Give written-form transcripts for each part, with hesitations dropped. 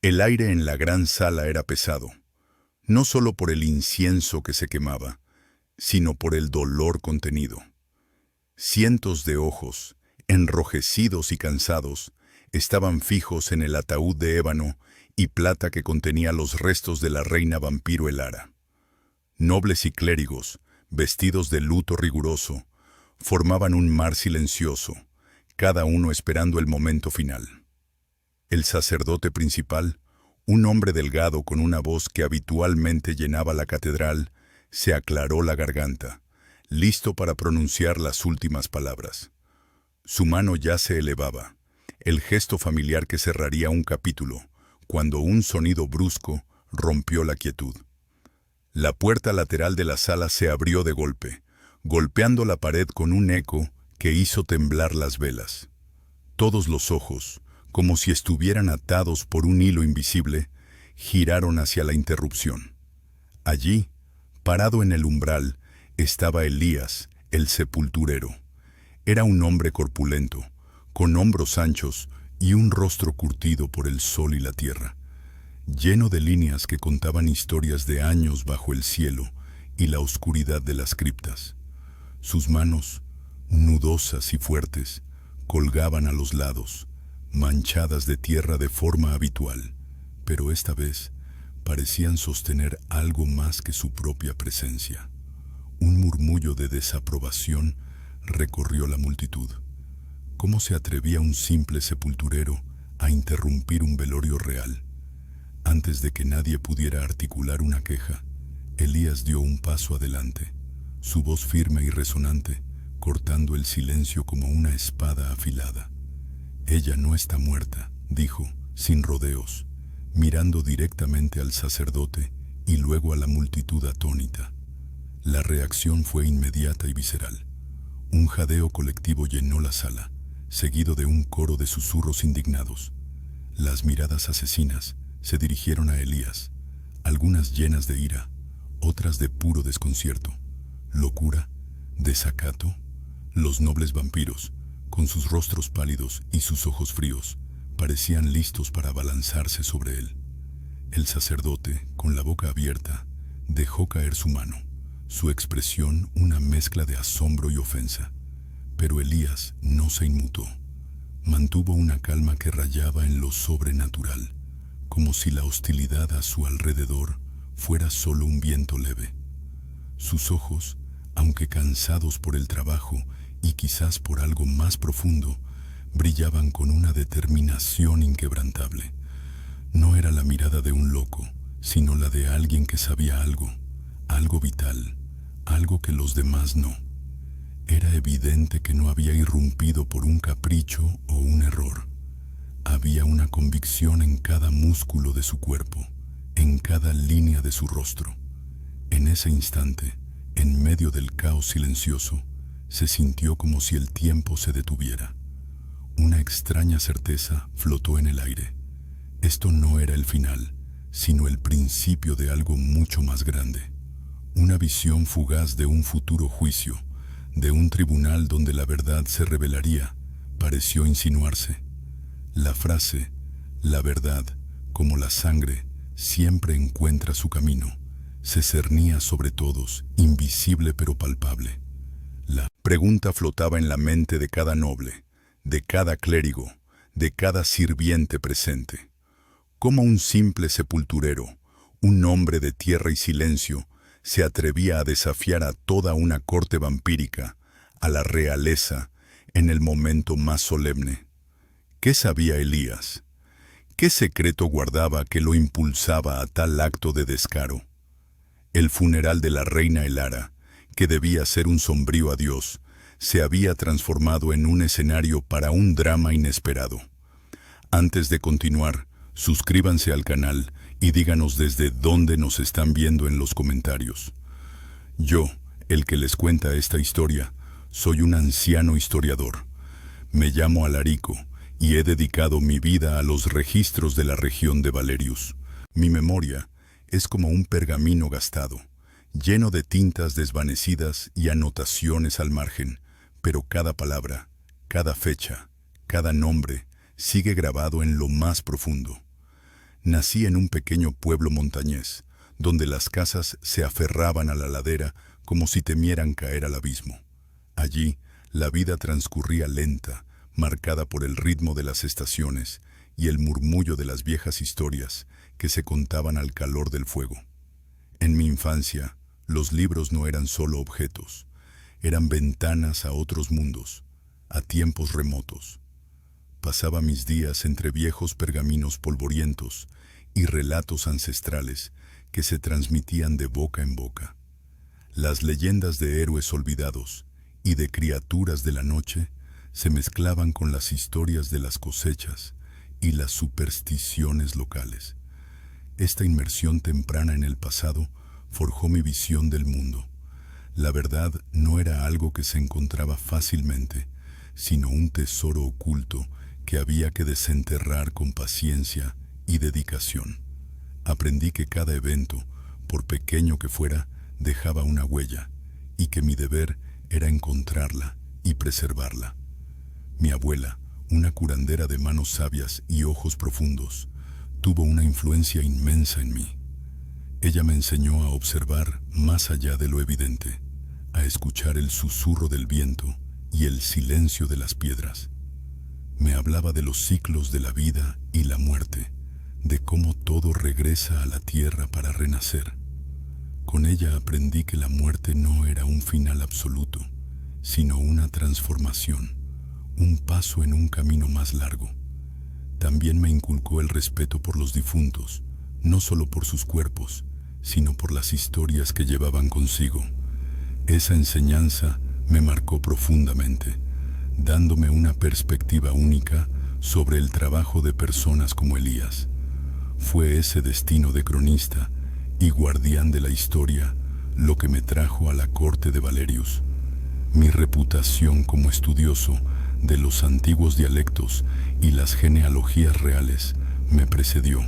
El aire en la gran sala era pesado, no solo por el incienso que se quemaba, sino por el dolor contenido. Cientos de ojos, enrojecidos y cansados, estaban fijos en el ataúd de ébano y plata que contenía los restos de la reina vampiro Elara. Nobles y clérigos, vestidos de luto riguroso, formaban un mar silencioso, cada uno esperando el momento final. El sacerdote principal, un hombre delgado con una voz que habitualmente llenaba la catedral, se aclaró la garganta, listo para pronunciar las últimas palabras. Su mano ya se elevaba, el gesto familiar que cerraría un capítulo, cuando un sonido brusco rompió la quietud. La puerta lateral de la sala se abrió de golpe, golpeando la pared con un eco que hizo temblar las velas. Todos los ojos, como si estuvieran atados por un hilo invisible, giraron hacia la interrupción. Allí, parado en el umbral, estaba Elías, el sepulturero. Era un hombre corpulento, con hombros anchos y un rostro curtido por el sol y la tierra, lleno de líneas que contaban historias de años bajo el cielo y la oscuridad de las criptas. Sus manos, nudosas y fuertes, colgaban a los lados, manchadas de tierra de forma habitual, pero esta vez parecían sostener algo más que su propia presencia. Un murmullo de desaprobación recorrió la multitud. ¿Cómo se atrevía un simple sepulturero a interrumpir un velorio real? Antes de que nadie pudiera articular una queja, Elías dio un paso adelante, su voz firme y resonante, cortando el silencio como una espada afilada. «Ella no está muerta», dijo, sin rodeos, mirando directamente al sacerdote y luego a la multitud atónita. La reacción fue inmediata y visceral. Un jadeo colectivo llenó la sala, seguido de un coro de susurros indignados. Las miradas asesinas se dirigieron a Elías, algunas llenas de ira, otras de puro desconcierto. Locura, desacato. Los nobles vampiros, con sus rostros pálidos y sus ojos fríos, parecían listos para abalanzarse sobre él. El sacerdote, con la boca abierta, dejó caer su mano, su expresión una mezcla de asombro y ofensa. Pero Elías no se inmutó. Mantuvo una calma que rayaba en lo sobrenatural, como si la hostilidad a su alrededor fuera solo un viento leve. Sus ojos, aunque cansados por el trabajo y quizás por algo más profundo, brillaban con una determinación inquebrantable. No era la mirada de un loco, sino la de alguien que sabía algo, algo vital, algo que los demás no. Era evidente que no había irrumpido por un capricho o un error. Había una convicción en cada músculo de su cuerpo, en cada línea de su rostro. En ese instante, en medio del caos silencioso, se sintió como si el tiempo se detuviera. Una extraña certeza flotó en el aire. Esto no era el final, sino el principio de algo mucho más grande. Una visión fugaz de un futuro juicio, de un tribunal donde la verdad se revelaría, pareció insinuarse. La frase, la verdad, como la sangre, siempre encuentra su camino, se cernía sobre todos, invisible pero palpable. La pregunta flotaba en la mente de cada noble, de cada clérigo, de cada sirviente presente. ¿Cómo un simple sepulturero, un hombre de tierra y silencio, se atrevía a desafiar a toda una corte vampírica, a la realeza, en el momento más solemne? ¿Qué sabía Elías? ¿Qué secreto guardaba que lo impulsaba a tal acto de descaro? El funeral de la reina Elara, que debía ser un sombrío adiós, se había transformado en un escenario para un drama inesperado. Antes de continuar, suscríbanse al canal y díganos desde dónde nos están viendo en los comentarios. Yo, el que les cuenta esta historia, soy un anciano historiador. Me llamo Alarico y he dedicado mi vida a los registros de la región de Valerius. Mi memoria es como un pergamino gastado, lleno de tintas desvanecidas y anotaciones al margen, pero cada palabra, cada fecha, cada nombre sigue grabado en lo más profundo. Nací en un pequeño pueblo montañés, donde las casas se aferraban a la ladera como si temieran caer al abismo. Allí, la vida transcurría lenta, marcada por el ritmo de las estaciones y el murmullo de las viejas historias que se contaban al calor del fuego. En mi infancia, los libros no eran solo objetos, eran ventanas a otros mundos, a tiempos remotos. Pasaba mis días entre viejos pergaminos polvorientos y relatos ancestrales que se transmitían de boca en boca. Las leyendas de héroes olvidados y de criaturas de la noche se mezclaban con las historias de las cosechas y las supersticiones locales. Esta inmersión temprana en el pasado forjó mi visión del mundo. La verdad no era algo que se encontraba fácilmente, sino un tesoro oculto que había que desenterrar con paciencia y dedicación. Aprendí que cada evento, por pequeño que fuera, dejaba una huella, y que mi deber era encontrarla y preservarla. Mi abuela, una curandera de manos sabias y ojos profundos, tuvo una influencia inmensa en mí. Ella me enseñó a observar más allá de lo evidente, a escuchar el susurro del viento y el silencio de las piedras. Me hablaba de los ciclos de la vida y la muerte, de cómo todo regresa a la tierra para renacer. Con ella aprendí que la muerte no era un final absoluto, sino una transformación, un paso en un camino más largo. También me inculcó el respeto por los difuntos, no solo por sus cuerpos, sino por las historias que llevaban consigo. Esa enseñanza me marcó profundamente, dándome una perspectiva única sobre el trabajo de personas como Elías. Fue ese destino de cronista y guardián de la historia lo que me trajo a la corte de Valerius. Mi reputación como estudioso de los antiguos dialectos y las genealogías reales me precedió.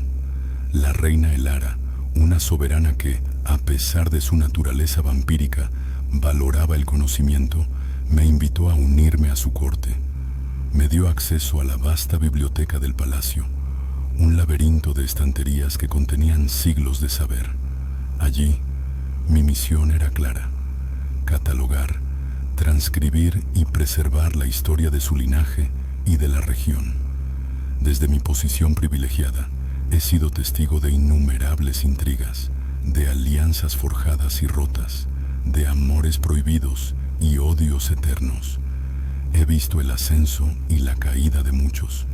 La reina Elara, una soberana que, a pesar de su naturaleza vampírica, valoraba el conocimiento, me invitó a unirme a su corte. Me dio acceso a la vasta biblioteca del palacio, un laberinto de estanterías que contenían siglos de saber. Allí, mi misión era clara: catalogar, transcribir y preservar la historia de su linaje y de la región. Desde mi posición privilegiada, he sido testigo de innumerables intrigas, de alianzas forjadas y rotas, de amores prohibidos y odios eternos. He visto el ascenso y la caída de muchos,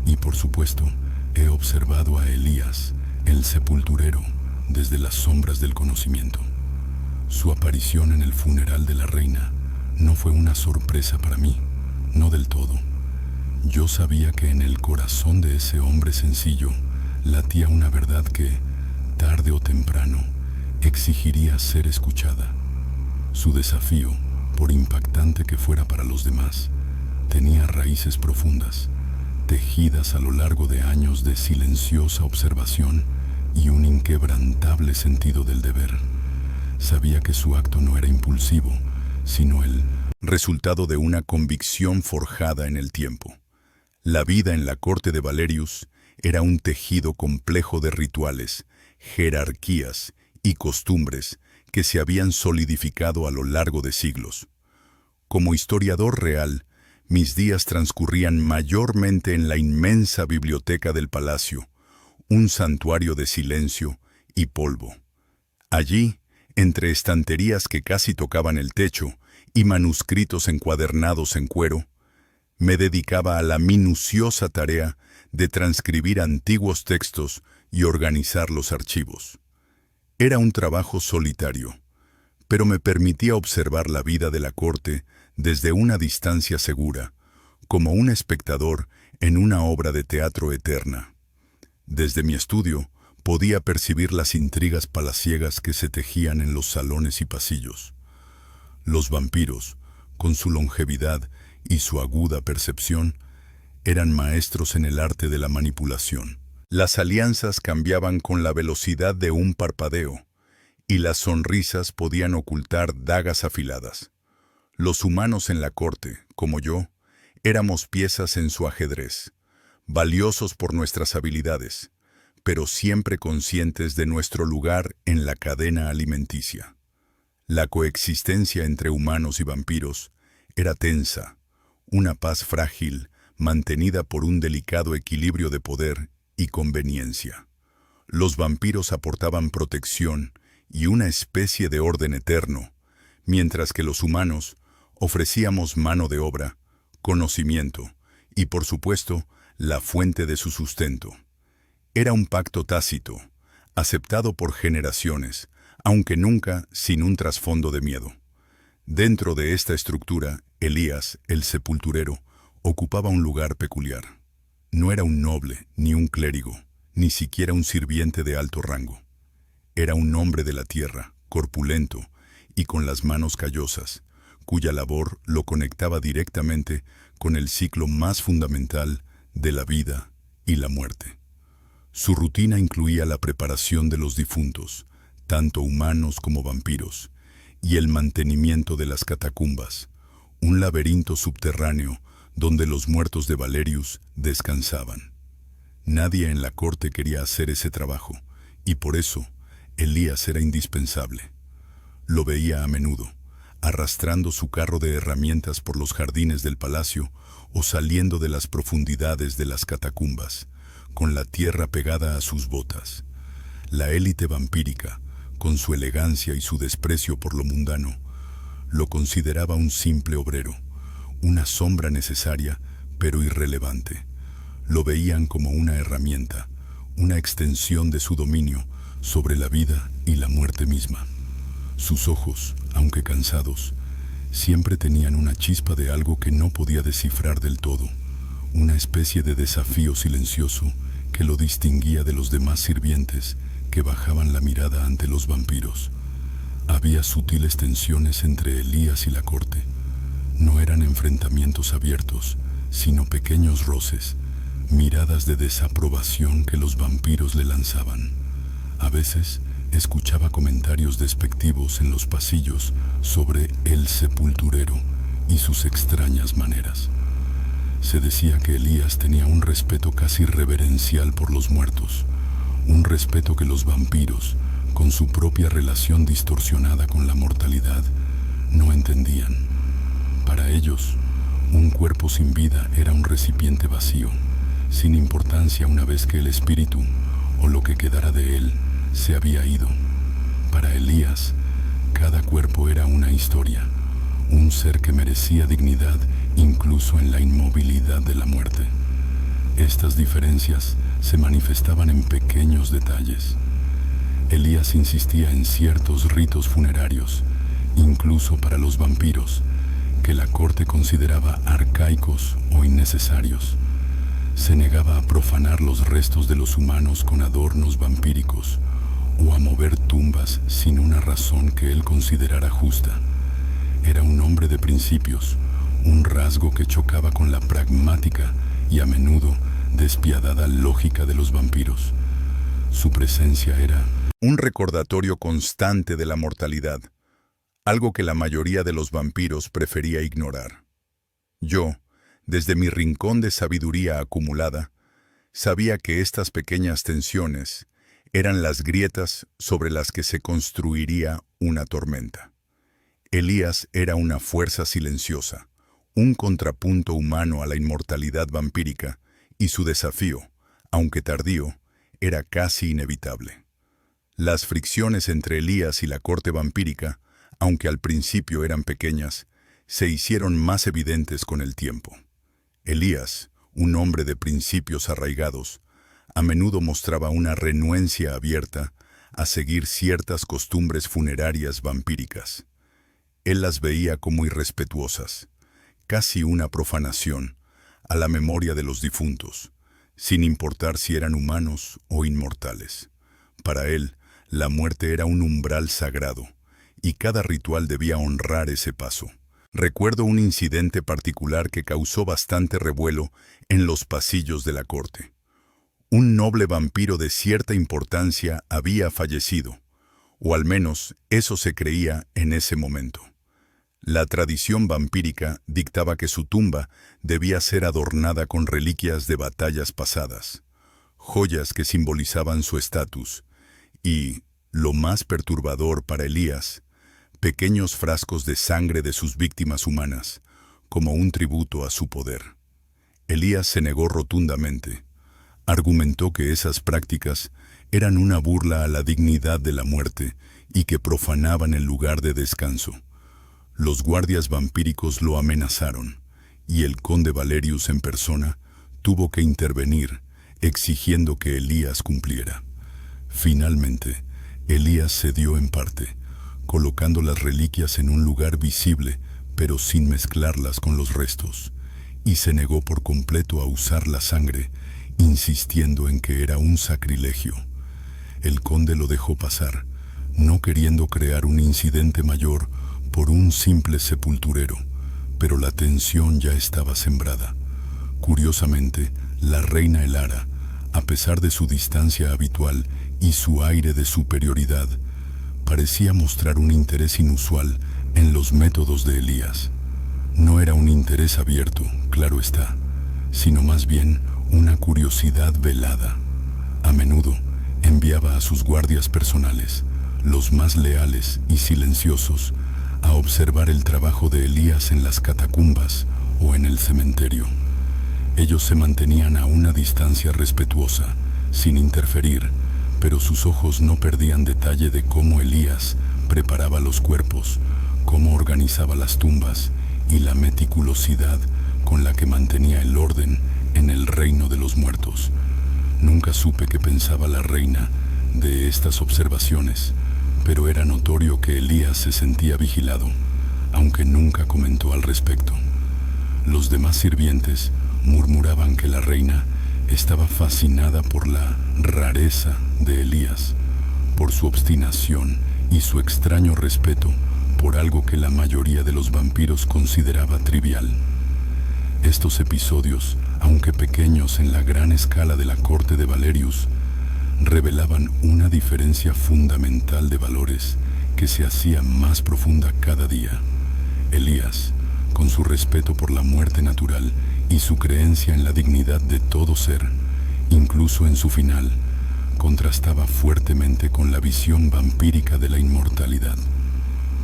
y por supuesto, he observado a Elías, el sepulturero, desde las sombras del conocimiento. Su aparición en el funeral de la reina no fue una sorpresa para mí, no del todo. Yo sabía que en el corazón de ese hombre sencillo latía una verdad que, tarde o temprano, exigiría ser escuchada. Su desafío, por impactante que fuera para los demás, tenía raíces profundas, tejidas a lo largo de años de silenciosa observación y un inquebrantable sentido del deber. Sabía que su acto no era impulsivo, sino el resultado de una convicción forjada en el tiempo. La vida en la corte de Valerius era un tejido complejo de rituales, jerarquías y costumbres que se habían solidificado a lo largo de siglos. Como historiador real, mis días transcurrían mayormente en la inmensa biblioteca del palacio, un santuario de silencio y polvo. Allí, entre estanterías que casi tocaban el techo y manuscritos encuadernados en cuero, me dedicaba a la minuciosa tarea de transcribir antiguos textos y organizar los archivos. Era un trabajo solitario, pero me permitía observar la vida de la corte desde una distancia segura, como un espectador en una obra de teatro eterna. Desde mi estudio podía percibir las intrigas palaciegas que se tejían en los salones y pasillos. Los vampiros, con su longevidad y su aguda percepción, eran maestros en el arte de la manipulación. Las alianzas cambiaban con la velocidad de un parpadeo, y las sonrisas podían ocultar dagas afiladas. Los humanos en la corte, como yo, éramos piezas en su ajedrez, valiosos por nuestras habilidades, pero siempre conscientes de nuestro lugar en la cadena alimenticia. La coexistencia entre humanos y vampiros era tensa, una paz frágil mantenida por un delicado equilibrio de poder y conveniencia. Los vampiros aportaban protección y una especie de orden eterno, mientras que los humanos ofrecíamos mano de obra, conocimiento y, por supuesto, la fuente de su sustento. Era un pacto tácito, aceptado por generaciones, aunque nunca sin un trasfondo de miedo. Dentro de esta estructura, Elías, el sepulturero, ocupaba un lugar peculiar. No era un noble, ni un clérigo, ni siquiera un sirviente de alto rango. Era un hombre de la tierra, corpulento y con las manos callosas, cuya labor lo conectaba directamente con el ciclo más fundamental de la vida y la muerte. Su rutina incluía la preparación de los difuntos, tanto humanos como vampiros, y el mantenimiento de las catacumbas, un laberinto subterráneo donde los muertos de Valerius descansaban. Nadie en la corte quería hacer ese trabajo, y por eso Elías era indispensable. Lo veía a menudo, arrastrando su carro de herramientas por los jardines del palacio o saliendo de las profundidades de las catacumbas, con la tierra pegada a sus botas. La élite vampírica, con su elegancia y su desprecio por lo mundano, lo consideraba un simple obrero, una sombra necesaria pero irrelevante. Lo veían como una herramienta, una extensión de su dominio sobre la vida y la muerte misma. Sus ojos, aunque cansados, siempre tenían una chispa de algo que no podía descifrar del todo, una especie de desafío silencioso que lo distinguía de los demás sirvientes que bajaban la mirada ante los vampiros. Había sutiles tensiones entre Elías y la corte. No eran enfrentamientos abiertos, sino pequeños roces, miradas de desaprobación que los vampiros le lanzaban. A veces escuchaba comentarios despectivos en los pasillos sobre el sepulturero y sus extrañas maneras. Se decía que Elías tenía un respeto casi reverencial por los muertos, un respeto que los vampiros, con su propia relación distorsionada con la mortalidad, no entendían. Para ellos, un cuerpo sin vida era un recipiente vacío, sin importancia una vez que el espíritu, o lo que quedara de él, se había ido. Para Elías, cada cuerpo era una historia, un ser que merecía dignidad incluso en la inmovilidad de la muerte. Estas diferencias se manifestaban en pequeños detalles. Elías insistía en ciertos ritos funerarios, incluso para los vampiros, que la corte consideraba arcaicos o innecesarios. Se negaba a profanar los restos de los humanos con adornos vampíricos o a mover tumbas sin una razón que él considerara justa. Era un hombre de principios, un rasgo que chocaba con la pragmática y a menudo despiadada lógica de los vampiros. Su presencia era un recordatorio constante de la mortalidad, algo que la mayoría de los vampiros prefería ignorar. Yo, desde mi rincón de sabiduría acumulada, sabía que estas pequeñas tensiones eran las grietas sobre las que se construiría una tormenta. Elías era una fuerza silenciosa, un contrapunto humano a la inmortalidad vampírica, y su desafío, aunque tardío, era casi inevitable. Las fricciones entre Elías y la corte vampírica, aunque al principio eran pequeñas, se hicieron más evidentes con el tiempo. Elías, un hombre de principios arraigados, a menudo mostraba una renuencia abierta a seguir ciertas costumbres funerarias vampíricas. Él las veía como irrespetuosas, casi una profanación, a la memoria de los difuntos, sin importar si eran humanos o inmortales. Para él, la muerte era un umbral sagrado, y cada ritual debía honrar ese paso. Recuerdo un incidente particular que causó bastante revuelo en los pasillos de la corte. Un noble vampiro de cierta importancia había fallecido, o al menos eso se creía en ese momento. La tradición vampírica dictaba que su tumba debía ser adornada con reliquias de batallas pasadas, joyas que simbolizaban su estatus, y, lo más perturbador para Elías, pequeños frascos de sangre de sus víctimas humanas, como un tributo a su poder. Elías se negó rotundamente. Argumentó que esas prácticas eran una burla a la dignidad de la muerte y que profanaban el lugar de descanso. Los guardias vampíricos lo amenazaron, y el conde Valerius en persona tuvo que intervenir, exigiendo que Elías cumpliera. Finalmente, Elías cedió en parte, colocando las reliquias en un lugar visible, pero sin mezclarlas con los restos, y se negó por completo a usar la sangre, insistiendo en que era un sacrilegio. El conde lo dejó pasar, no queriendo crear un incidente mayor por un simple sepulturero, pero la tensión ya estaba sembrada. Curiosamente, la reina Elara, a pesar de su distancia habitual y su aire de superioridad, parecía mostrar un interés inusual en los métodos de Elías. No era un interés abierto, claro está, sino más bien una curiosidad velada. A menudo enviaba a sus guardias personales, los más leales y silenciosos, a observar el trabajo de Elías en las catacumbas o en el cementerio. Ellos se mantenían a una distancia respetuosa, sin interferir, pero sus ojos no perdían detalle de cómo Elías preparaba los cuerpos, cómo organizaba las tumbas y la meticulosidad con la que mantenía el orden en el reino de los muertos. Nunca supe qué pensaba la reina de estas observaciones, pero era notorio que Elías se sentía vigilado, aunque nunca comentó al respecto. Los demás sirvientes murmuraban que la reina estaba fascinada por la rareza de Elías, por su obstinación y su extraño respeto por algo que la mayoría de los vampiros consideraba trivial. Estos episodios, aunque pequeños en la gran escala de la corte de Valerius, revelaban una diferencia fundamental de valores que se hacía más profunda cada día. Elías, con su respeto por la muerte natural y su creencia en la dignidad de todo ser, incluso en su final, contrastaba fuertemente con la visión vampírica de la inmortalidad.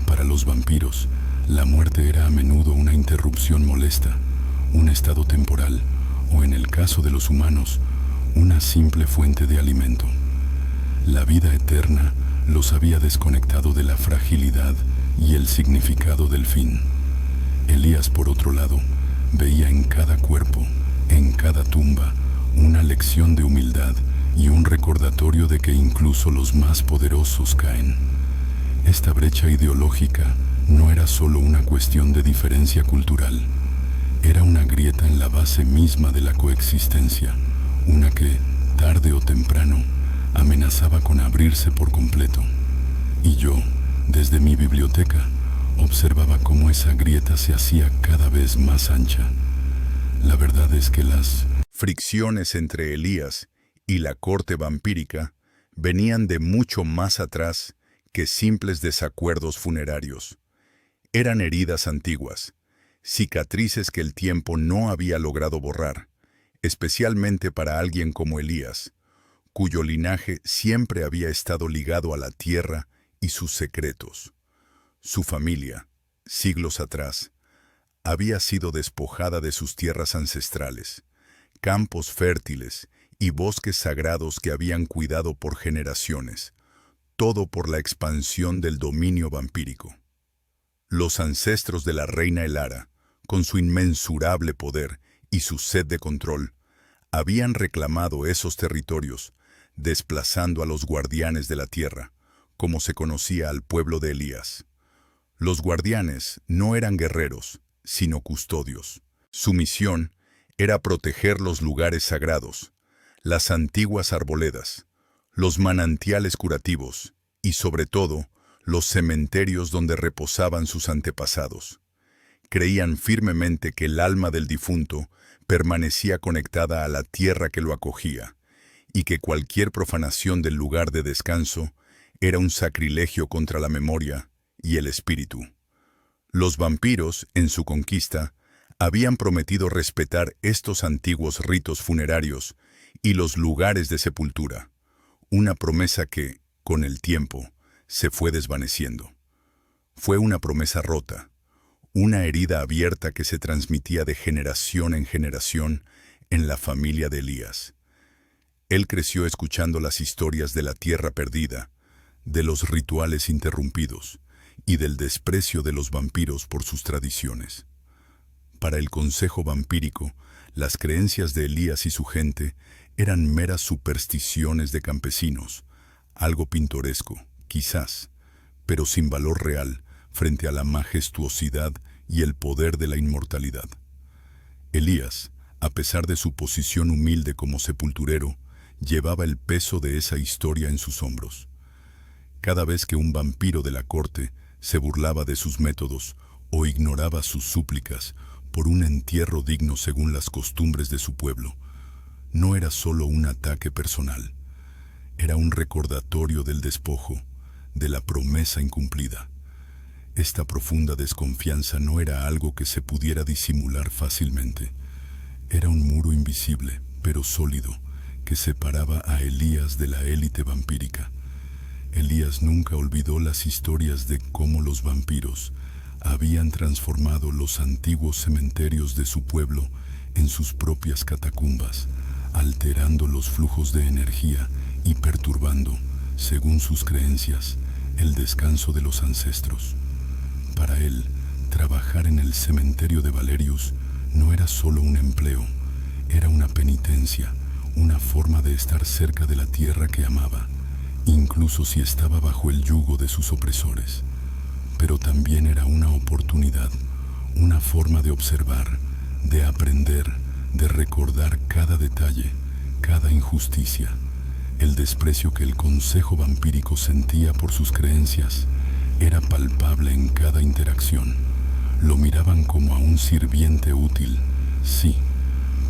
Para los vampiros, la muerte era a menudo una interrupción molesta, un estado temporal, o en el caso de los humanos, una simple fuente de alimento. La vida eterna los había desconectado de la fragilidad y el significado del fin. Elías, por otro lado, veía en cada cuerpo, en cada tumba, una lección de humildad y un recordatorio de que incluso los más poderosos caen. Esta brecha ideológica no era solo una cuestión de diferencia cultural, era una grieta en la base misma de la coexistencia, una que, tarde o temprano, amenazaba con abrirse por completo. Y yo, desde mi biblioteca, observaba cómo esa grieta se hacía cada vez más ancha. La verdad es que las fricciones entre Elías y la corte vampírica venían de mucho más atrás que simples desacuerdos funerarios. Eran heridas antiguas, cicatrices que el tiempo no había logrado borrar, especialmente para alguien como Elías, cuyo linaje siempre había estado ligado a la tierra y sus secretos. Su familia, siglos atrás, había sido despojada de sus tierras ancestrales, campos fértiles y bosques sagrados que habían cuidado por generaciones, todo por la expansión del dominio vampírico. Los ancestros de la reina Elara, con su inmensurable poder y su sed de control, habían reclamado esos territorios, desplazando a los guardianes de la tierra, como se conocía al pueblo de Elías. Los guardianes no eran guerreros, sino custodios. Su misión era proteger los lugares sagrados, las antiguas arboledas, los manantiales curativos y, sobre todo, los cementerios donde reposaban sus antepasados. Creían firmemente que el alma del difunto permanecía conectada a la tierra que lo acogía, y que cualquier profanación del lugar de descanso era un sacrilegio contra la memoria y el espíritu. Los vampiros, en su conquista, habían prometido respetar estos antiguos ritos funerarios y los lugares de sepultura, una promesa que, con el tiempo, se fue desvaneciendo. Fue una promesa rota, una herida abierta que se transmitía de generación en generación en la familia de Elías. Él creció escuchando las historias de la tierra perdida, de los rituales interrumpidos y del desprecio de los vampiros por sus tradiciones. Para el consejo vampírico, las creencias de Elías y su gente eran meras supersticiones de campesinos, algo pintoresco, quizás, pero sin valor real frente a la majestuosidad y el poder de la inmortalidad. Elías, a pesar de su posición humilde como sepulturero, llevaba el peso de esa historia en sus hombros. Cada vez que un vampiro de la corte se burlaba de sus métodos o ignoraba sus súplicas por un entierro digno según las costumbres de su pueblo, no era solo un ataque personal, era un recordatorio del despojo, de la promesa incumplida. Esta profunda desconfianza no era algo que se pudiera disimular fácilmente. Era un muro invisible, pero sólido, que separaba a Elías de la élite vampírica. Elías nunca olvidó las historias de cómo los vampiros habían transformado los antiguos cementerios de su pueblo en sus propias catacumbas, alterando los flujos de energía y perturbando, según sus creencias, el descanso de los ancestros. Para él, trabajar en el cementerio de Valerius no era solo un empleo, era una penitencia, una forma de estar cerca de la tierra que amaba, incluso si estaba bajo el yugo de sus opresores. Pero también era una oportunidad, una forma de observar, de aprender, de recordar cada detalle, cada injusticia. El desprecio que el consejo vampírico sentía por sus creencias era palpable en cada interacción. Lo miraban como a un sirviente útil, sí,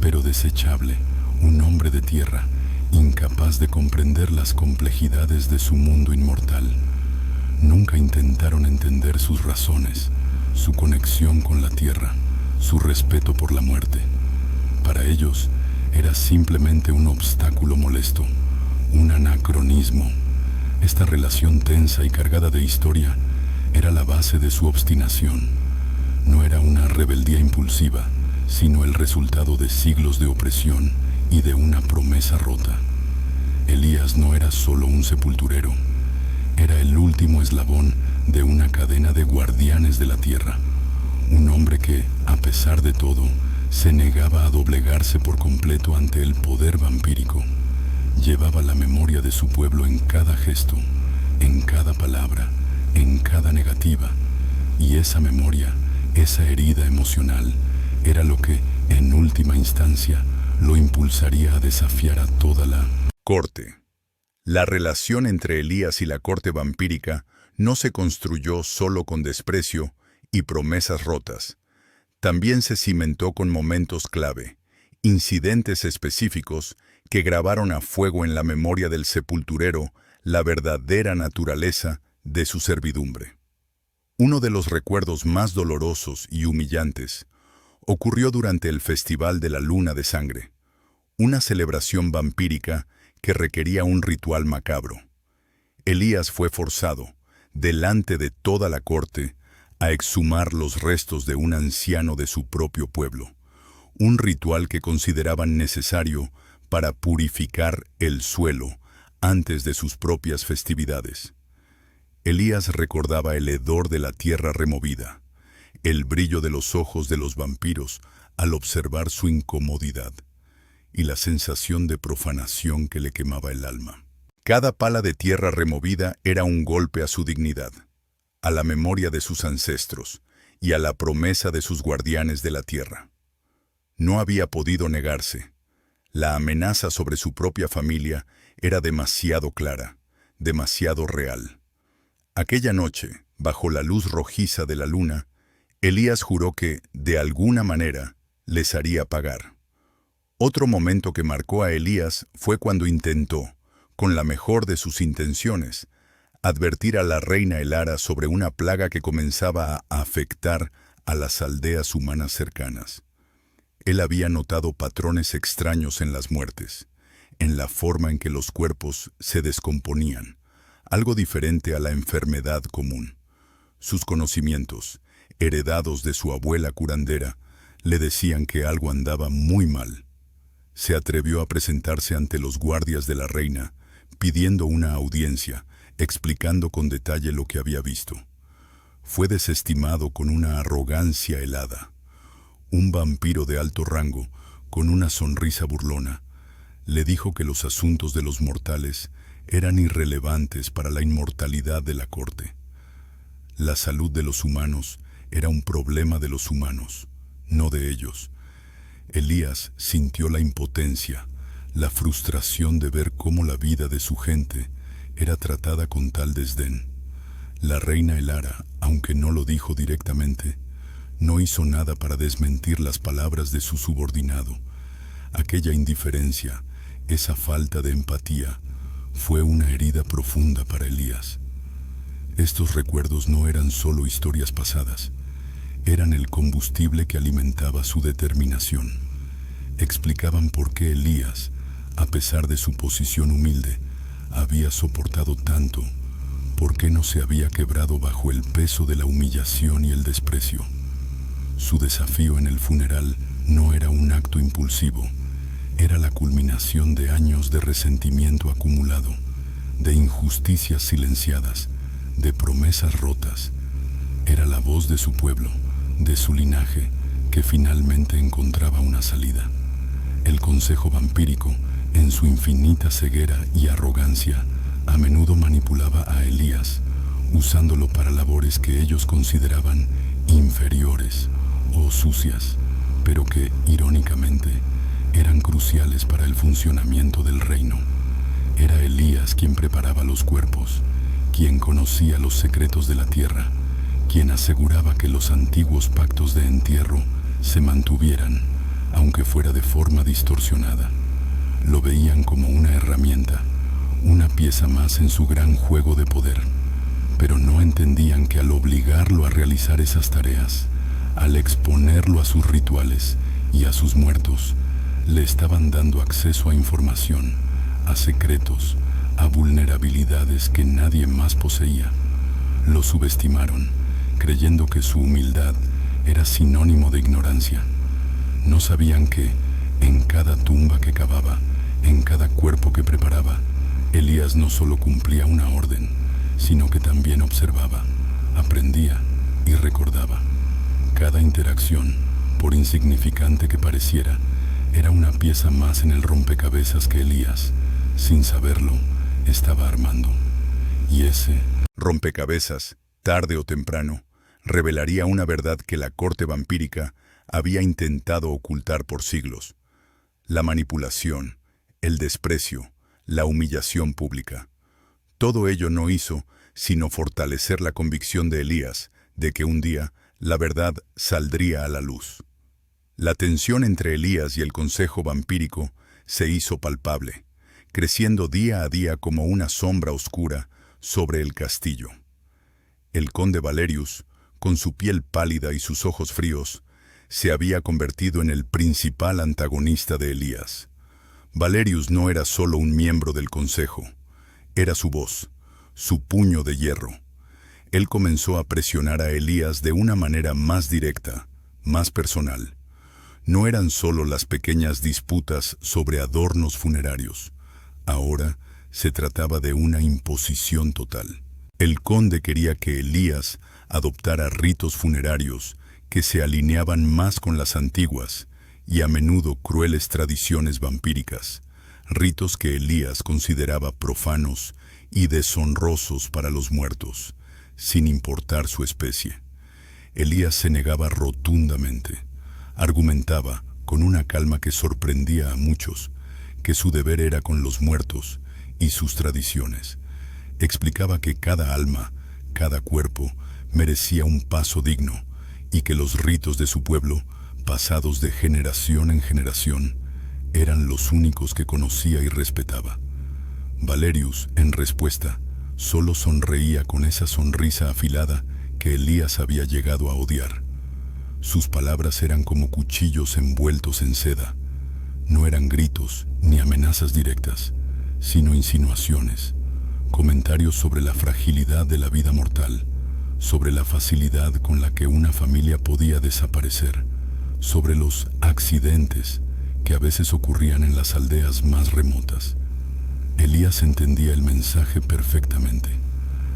pero desechable, un hombre de tierra, incapaz de comprender las complejidades de su mundo inmortal. Nunca intentaron entender sus razones, su conexión con la tierra, su respeto por la muerte. Para ellos, era simplemente un obstáculo molesto, un anacronismo. Esta relación tensa y cargada de historia era la base de su obstinación. No era una rebeldía impulsiva, sino el resultado de siglos de opresión y de una promesa rota. Elías no era solo un sepulturero, era el último eslabón de una cadena de guardianes de la tierra. Un hombre que, a pesar de todo, se negaba a doblegarse por completo ante el poder vampírico. Llevaba la memoria de su pueblo en cada gesto, en cada palabra, en cada negativa. Y esa memoria, esa herida emocional, era lo que, en última instancia, lo impulsaría a desafiar a toda la corte. La relación entre Elías y la corte vampírica no se construyó solo con desprecio y promesas rotas. También se cimentó con momentos clave, incidentes específicos que grabaron a fuego en la memoria del sepulturero la verdadera naturaleza de su servidumbre. Uno de los recuerdos más dolorosos y humillantes ocurrió durante el Festival de la Luna de Sangre, una celebración vampírica que requería un ritual macabro. Elías fue forzado, delante de toda la corte, a exhumar los restos de un anciano de su propio pueblo, un ritual que consideraban necesario para purificar el suelo antes de sus propias festividades. Elías recordaba el hedor de la tierra removida, el brillo de los ojos de los vampiros al observar su incomodidad, y la sensación de profanación que le quemaba el alma. Cada pala de tierra removida era un golpe a su dignidad, a la memoria de sus ancestros y a la promesa de sus guardianes de la tierra. No había podido negarse. La amenaza sobre su propia familia era demasiado clara, demasiado real. Aquella noche, bajo la luz rojiza de la luna, Elías juró que, de alguna manera, les haría pagar. Otro momento que marcó a Elías fue cuando intentó, con la mejor de sus intenciones, advertir a la reina Elara sobre una plaga que comenzaba a afectar a las aldeas humanas cercanas. Él había notado patrones extraños en las muertes, en la forma en que los cuerpos se descomponían, algo diferente a la enfermedad común. Sus conocimientos, heredados de su abuela curandera, le decían que algo andaba muy mal. Se atrevió a presentarse ante los guardias de la reina, pidiendo una audiencia, explicando con detalle lo que había visto. Fue desestimado con una arrogancia helada. Un vampiro de alto rango, con una sonrisa burlona, le dijo que los asuntos de los mortales eran irrelevantes para la inmortalidad de la corte. La salud de los humanos era un problema de los humanos, no de ellos. Elías sintió la impotencia, la frustración de ver cómo la vida de su gente era tratada con tal desdén. La reina Elara, aunque no lo dijo directamente, no hizo nada para desmentir las palabras de su subordinado. Aquella indiferencia, esa falta de empatía, fue una herida profunda para Elías. Estos recuerdos no eran solo historias pasadas, eran el combustible que alimentaba su determinación. Explicaban por qué Elías, a pesar de su posición humilde, había soportado tanto, por qué no se había quebrado bajo el peso de la humillación y el desprecio. Su desafío en el funeral no era un acto impulsivo, era la culminación de años de resentimiento acumulado, de injusticias silenciadas, de promesas rotas. Era la voz de su pueblo, de su linaje, que finalmente encontraba una salida. El consejo vampírico, en su infinita ceguera y arrogancia, a menudo manipulaba a Elías, usándolo para labores que ellos consideraban inferiores o sucias, pero que, irónicamente, eran cruciales para el funcionamiento del reino. Era Elías quien preparaba los cuerpos, quien conocía los secretos de la tierra, quien aseguraba que los antiguos pactos de entierro se mantuvieran, aunque fuera de forma distorsionada. Lo veían como una herramienta, una pieza más en su gran juego de poder, pero no entendían que al obligarlo a realizar esas tareas, al exponerlo a sus rituales y a sus muertos, le estaban dando acceso a información, a secretos, a vulnerabilidades que nadie más poseía. Lo subestimaron, creyendo que su humildad era sinónimo de ignorancia. No sabían que, en cada tumba que cavaba, en cada cuerpo que preparaba, Elías no solo cumplía una orden, sino que también observaba, aprendía y recordaba. Cada interacción, por insignificante que pareciera, era una pieza más en el rompecabezas que Elías, sin saberlo, estaba armando. Y ese rompecabezas, tarde o temprano, revelaría una verdad que la corte vampírica había intentado ocultar por siglos: la manipulación, el desprecio, la humillación pública. Todo ello no hizo sino fortalecer la convicción de Elías de que un día la verdad saldría a la luz. La tensión entre Elías y el consejo vampírico se hizo palpable, creciendo día a día como una sombra oscura sobre el castillo. El conde Valerius, con su piel pálida y sus ojos fríos, se había convertido en el principal antagonista de Elías. Valerius no era solo un miembro del consejo, era su voz, su puño de hierro. Él comenzó a presionar a Elías de una manera más directa, más personal. No eran solo las pequeñas disputas sobre adornos funerarios. Ahora se trataba de una imposición total. El conde quería que Elías adoptara ritos funerarios que se alineaban más con las antiguas y a menudo crueles tradiciones vampíricas, ritos que Elías consideraba profanos y deshonrosos para los muertos, sin importar su especie. Elías se negaba rotundamente. Argumentaba, con una calma que sorprendía a muchos, que su deber era con los muertos y sus tradiciones. Explicaba que cada alma, cada cuerpo, merecía un paso digno, y que los ritos de su pueblo, pasados de generación en generación, eran los únicos que conocía y respetaba. Valerius, en respuesta, solo sonreía con esa sonrisa afilada que Elías había llegado a odiar. Sus palabras eran como cuchillos envueltos en seda. No eran gritos ni amenazas directas, sino insinuaciones, comentarios sobre la fragilidad de la vida mortal, sobre la facilidad con la que una familia podía desaparecer, sobre los accidentes que a veces ocurrían en las aldeas más remotas. Elías entendía el mensaje perfectamente.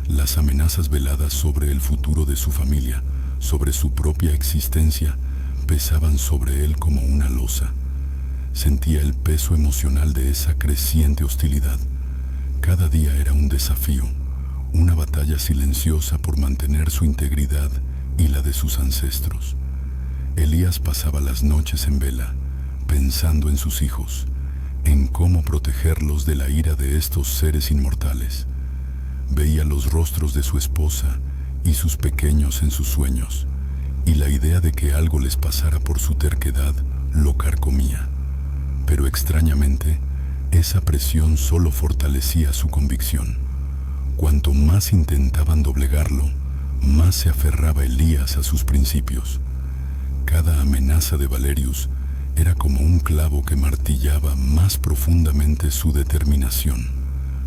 Las amenazas veladas sobre el futuro de su familia, sobre su propia existencia, pesaban sobre él como una losa. Sentía el peso emocional de esa creciente hostilidad. Cada día era un desafío, una batalla silenciosa por mantener su integridad y la de sus ancestros. Elías pasaba las noches en vela, pensando en sus hijos, en cómo protegerlos de la ira de estos seres inmortales. Veía los rostros de su esposa y sus pequeños en sus sueños, y la idea de que algo les pasara por su terquedad lo carcomía. Pero extrañamente, esa presión solo fortalecía su convicción. Cuanto más intentaban doblegarlo, más se aferraba Elías a sus principios. Cada amenaza de Valerius era como un clavo que martillaba más profundamente su determinación.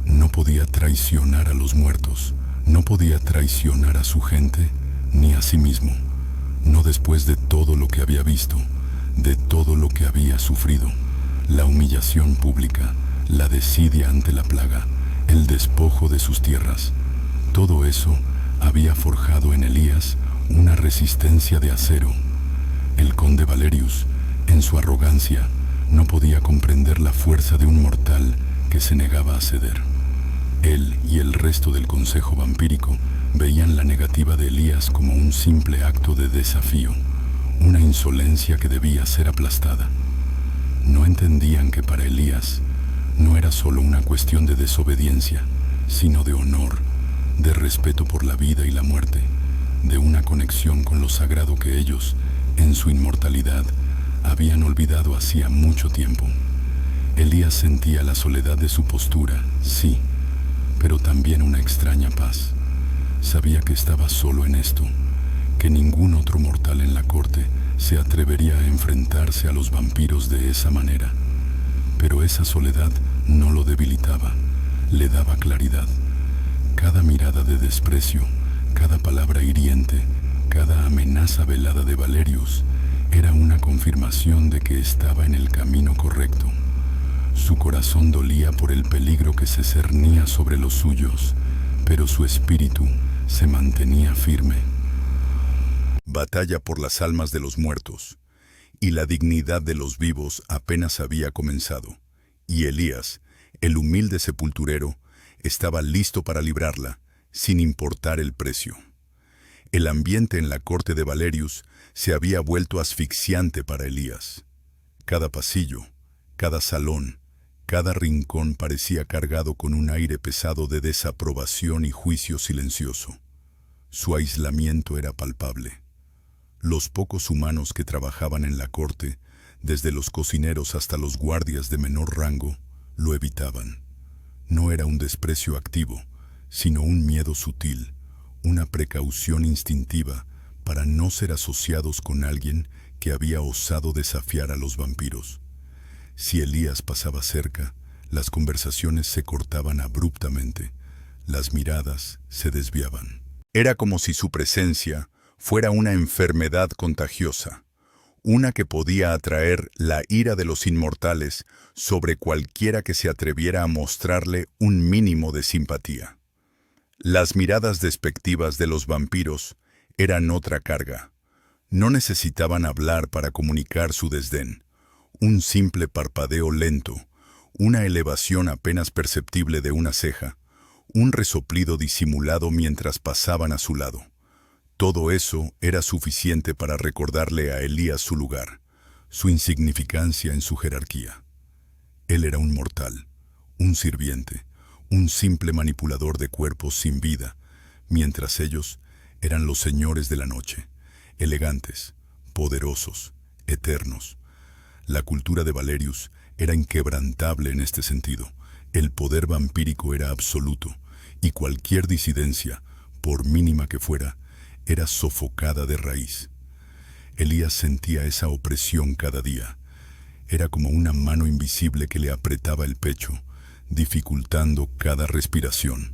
No podía traicionar a los muertos, no podía traicionar a su gente ni a sí mismo. No después de todo lo que había visto, de todo lo que había sufrido. La humillación pública, la desidia ante la plaga, el despojo de sus tierras. Todo eso había forjado en Elías una resistencia de acero. El conde Valerius, en su arrogancia, no podía comprender la fuerza de un mortal que se negaba a ceder. Él y el resto del consejo vampírico veían la negativa de Elías como un simple acto de desafío, una insolencia que debía ser aplastada. No entendían que para Elías no era solo una cuestión de desobediencia, sino de honor, de respeto por la vida y la muerte, de una conexión con lo sagrado que ellos, en su inmortalidad, habían olvidado hacía mucho tiempo. Elías sentía la soledad de su postura, sí, pero también una extraña paz. Sabía que estaba solo en esto, que ningún otro mortal en la corte se atrevería a enfrentarse a los vampiros de esa manera. Pero esa soledad no lo debilitaba, le daba claridad. Cada mirada de desprecio, cada palabra hiriente, cada amenaza velada de Valerius era una confirmación de que estaba en el camino correcto. Su corazón dolía por el peligro que se cernía sobre los suyos, pero su espíritu se mantenía firme. Batalla por las almas de los muertos, y la dignidad de los vivos apenas había comenzado, y Elías, el humilde sepulturero, estaba listo para librarla, sin importar el precio. El ambiente en la corte de Valerius se había vuelto asfixiante para Elías. Cada pasillo, cada salón, cada rincón parecía cargado con un aire pesado de desaprobación y juicio silencioso. Su aislamiento era palpable. Los pocos humanos que trabajaban en la corte, desde los cocineros hasta los guardias de menor rango, lo evitaban. No era un desprecio activo, sino un miedo sutil, una precaución instintiva para no ser asociados con alguien que había osado desafiar a los vampiros. Si Elías pasaba cerca, las conversaciones se cortaban abruptamente, las miradas se desviaban. Era como si su presencia fuera una enfermedad contagiosa, una que podía atraer la ira de los inmortales sobre cualquiera que se atreviera a mostrarle un mínimo de simpatía. Las miradas despectivas de los vampiros eran otra carga. No necesitaban hablar para comunicar su desdén. Un simple parpadeo lento, una elevación apenas perceptible de una ceja, un resoplido disimulado mientras pasaban a su lado. Todo eso era suficiente para recordarle a Elías su lugar, su insignificancia en su jerarquía. Él era un mortal, un sirviente, un simple manipulador de cuerpos sin vida, mientras ellos eran los señores de la noche, elegantes, poderosos, eternos. La cultura de Valerius era inquebrantable en este sentido. El poder vampírico era absoluto, y cualquier disidencia, por mínima que fuera, era sofocada de raíz. Elías sentía esa opresión cada día. Era como una mano invisible que le apretaba el pecho, dificultando cada respiración.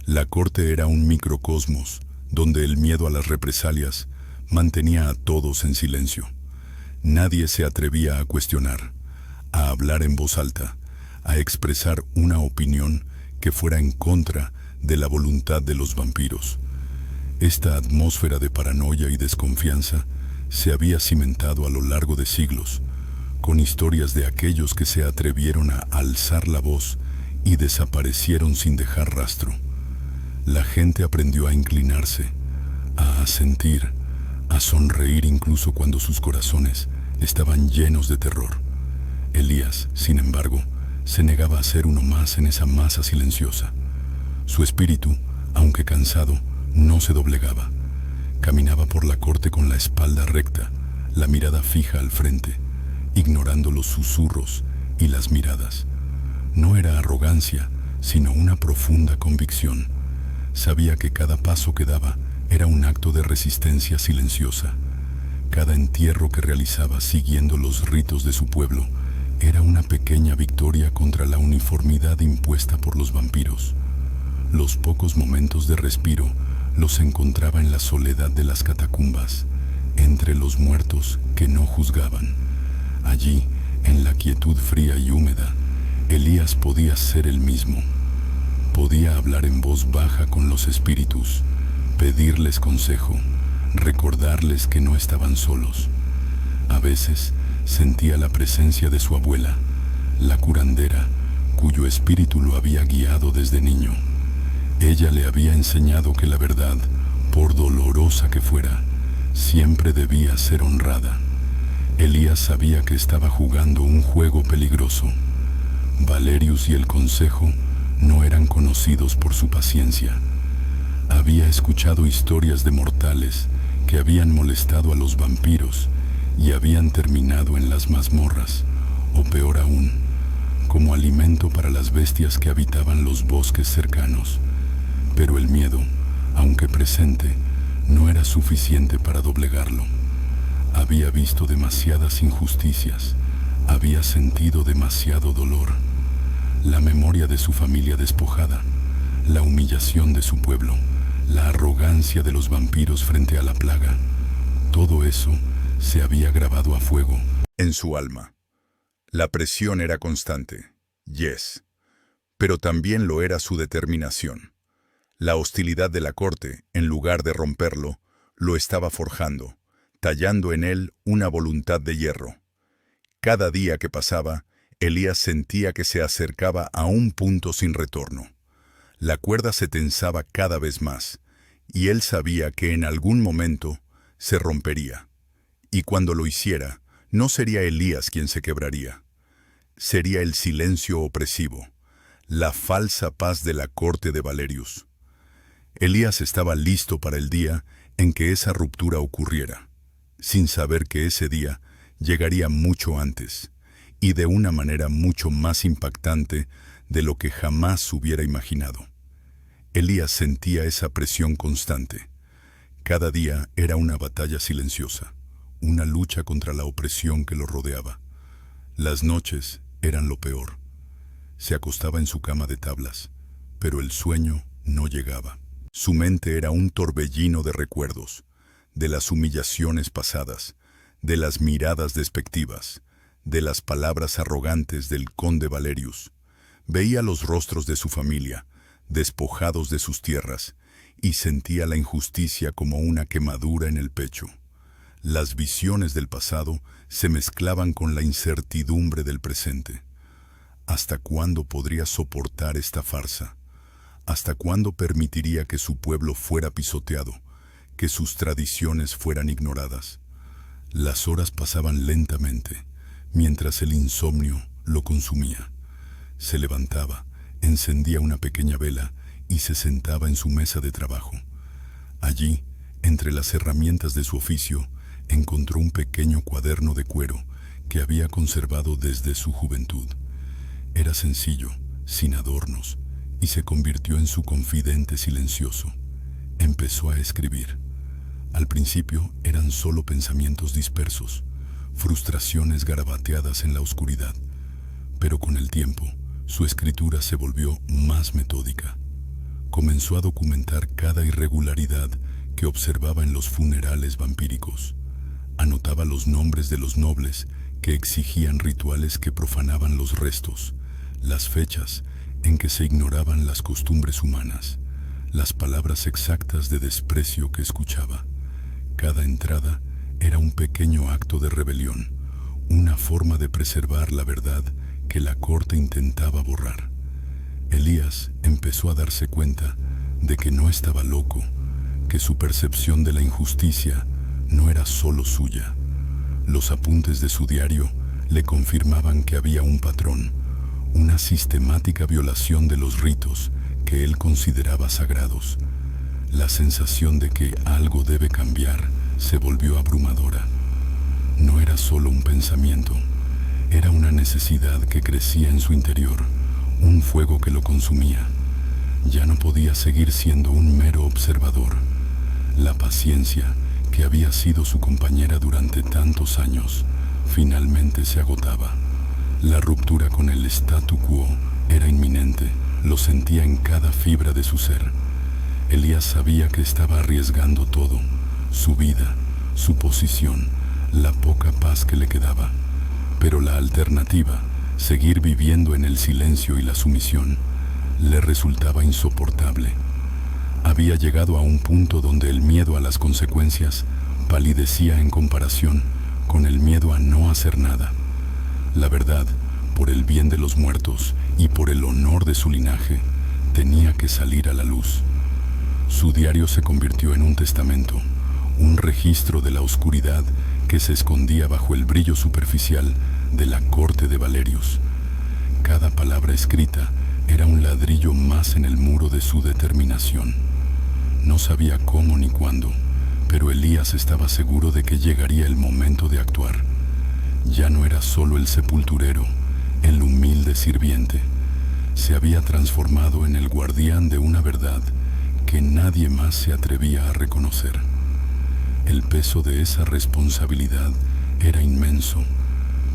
La corte era un microcosmos, donde el miedo a las represalias mantenía a todos en silencio. Nadie se atrevía a cuestionar, a hablar en voz alta, a expresar una opinión que fuera en contra de la voluntad de los vampiros. Esta atmósfera de paranoia y desconfianza se había cimentado a lo largo de siglos, con historias de aquellos que se atrevieron a alzar la voz y desaparecieron sin dejar rastro. La gente aprendió a inclinarse, a asentir, a sonreír incluso cuando sus corazones estaban llenos de terror. Elías, sin embargo, se negaba a ser uno más en esa masa silenciosa. Su espíritu, aunque cansado, no se doblegaba. Caminaba por la corte con la espalda recta, la mirada fija al frente, ignorando los susurros y las miradas. No era arrogancia, sino una profunda convicción. Sabía que cada paso que daba era un acto de resistencia silenciosa. Cada entierro que realizaba siguiendo los ritos de su pueblo era una pequeña victoria contra la uniformidad impuesta por los vampiros. Los pocos momentos de respiro los encontraba en la soledad de las catacumbas, entre los muertos que no juzgaban. Allí, en la quietud fría y húmeda, Elías podía ser el mismo. Podía hablar en voz baja con los espíritus, pedirles consejo, recordarles que no estaban solos. A veces sentía la presencia de su abuela, la curandera, cuyo espíritu lo había guiado desde niño. Ella le había enseñado que la verdad, por dolorosa que fuera, siempre debía ser honrada. Elías sabía que estaba jugando un juego peligroso. Valerius y el consejo no eran conocidos por su paciencia. Había escuchado historias de mortales que habían molestado a los vampiros y habían terminado en las mazmorras, o peor aún, como alimento para las bestias que habitaban los bosques cercanos. Pero el miedo, aunque presente, no era suficiente para doblegarlo. Había visto demasiadas injusticias, había sentido demasiado dolor. La memoria de su familia despojada, la humillación de su pueblo, la arrogancia de los vampiros frente a la plaga, todo eso se había grabado a fuego en su alma. La presión era constante, yes, pero también lo era su determinación. La hostilidad de la corte, en lugar de romperlo, lo estaba forjando, tallando en él una voluntad de hierro. Cada día que pasaba, Elías sentía que se acercaba a un punto sin retorno. La cuerda se tensaba cada vez más, y él sabía que en algún momento se rompería. Y cuando lo hiciera, no sería Elías quien se quebraría. Sería el silencio opresivo, la falsa paz de la corte de Valerius. Elías estaba listo para el día en que esa ruptura ocurriera, sin saber que ese día llegaría mucho antes, y de una manera mucho más impactante de lo que jamás hubiera imaginado. Elías sentía esa presión constante. Cada día era una batalla silenciosa, una lucha contra la opresión que lo rodeaba. Las noches eran lo peor. Se acostaba en su cama de tablas, pero el sueño no llegaba. Su mente era un torbellino de recuerdos, de las humillaciones pasadas, de las miradas despectivas, de las palabras arrogantes del conde Valerius. Veía los rostros de su familia, despojados de sus tierras, y sentía la injusticia como una quemadura en el pecho. Las visiones del pasado se mezclaban con la incertidumbre del presente. ¿Hasta cuándo podría soportar esta farsa? ¿Hasta cuándo permitiría que su pueblo fuera pisoteado, que sus tradiciones fueran ignoradas? Las horas pasaban lentamente, mientras el insomnio lo consumía. Se levantaba, encendía una pequeña vela y se sentaba en su mesa de trabajo. Allí, entre las herramientas de su oficio, encontró un pequeño cuaderno de cuero que había conservado desde su juventud. Era sencillo, sin adornos, y se convirtió en su confidente silencioso. Empezó a escribir. Al principio eran solo pensamientos dispersos, frustraciones garabateadas en la oscuridad. Pero con el tiempo, su escritura se volvió más metódica. Comenzó a documentar cada irregularidad que observaba en los funerales vampíricos. Anotaba los nombres de los nobles que exigían rituales que profanaban los restos, las fechas en que se ignoraban las costumbres humanas, las palabras exactas de desprecio que escuchaba. Cada entrada era un pequeño acto de rebelión, una forma de preservar la verdad que la corte intentaba borrar. Elías empezó a darse cuenta de que no estaba loco, que su percepción de la injusticia no era solo suya. Los apuntes de su diario le confirmaban que había un patrón, una sistemática violación de los ritos que él consideraba sagrados. La sensación de que algo debe cambiar se volvió abrumadora. No era solo un pensamiento, era una necesidad que crecía en su interior, un fuego que lo consumía. Ya no podía seguir siendo un mero observador. La paciencia, que había sido su compañera durante tantos años, finalmente se agotaba. La ruptura con el statu quo era inminente, lo sentía en cada fibra de su ser. Elías sabía que estaba arriesgando todo, su vida, su posición, la poca paz que le quedaba. Pero la alternativa, seguir viviendo en el silencio y la sumisión, le resultaba insoportable. Había llegado a un punto donde el miedo a las consecuencias palidecía en comparación con el miedo a no hacer nada. La verdad, por el bien de los muertos y por el honor de su linaje, tenía que salir a la luz. Su diario se convirtió en un testamento, un registro de la oscuridad que se escondía bajo el brillo superficial de la corte de Valerius. Cada palabra escrita era un ladrillo más en el muro de su determinación. No sabía cómo ni cuándo, pero Elías estaba seguro de que llegaría el momento de actuar. Ya no era solo el sepulturero, el humilde sirviente. Se había transformado en el guardián de una verdad que nadie más se atrevía a reconocer. El peso de esa responsabilidad era inmenso,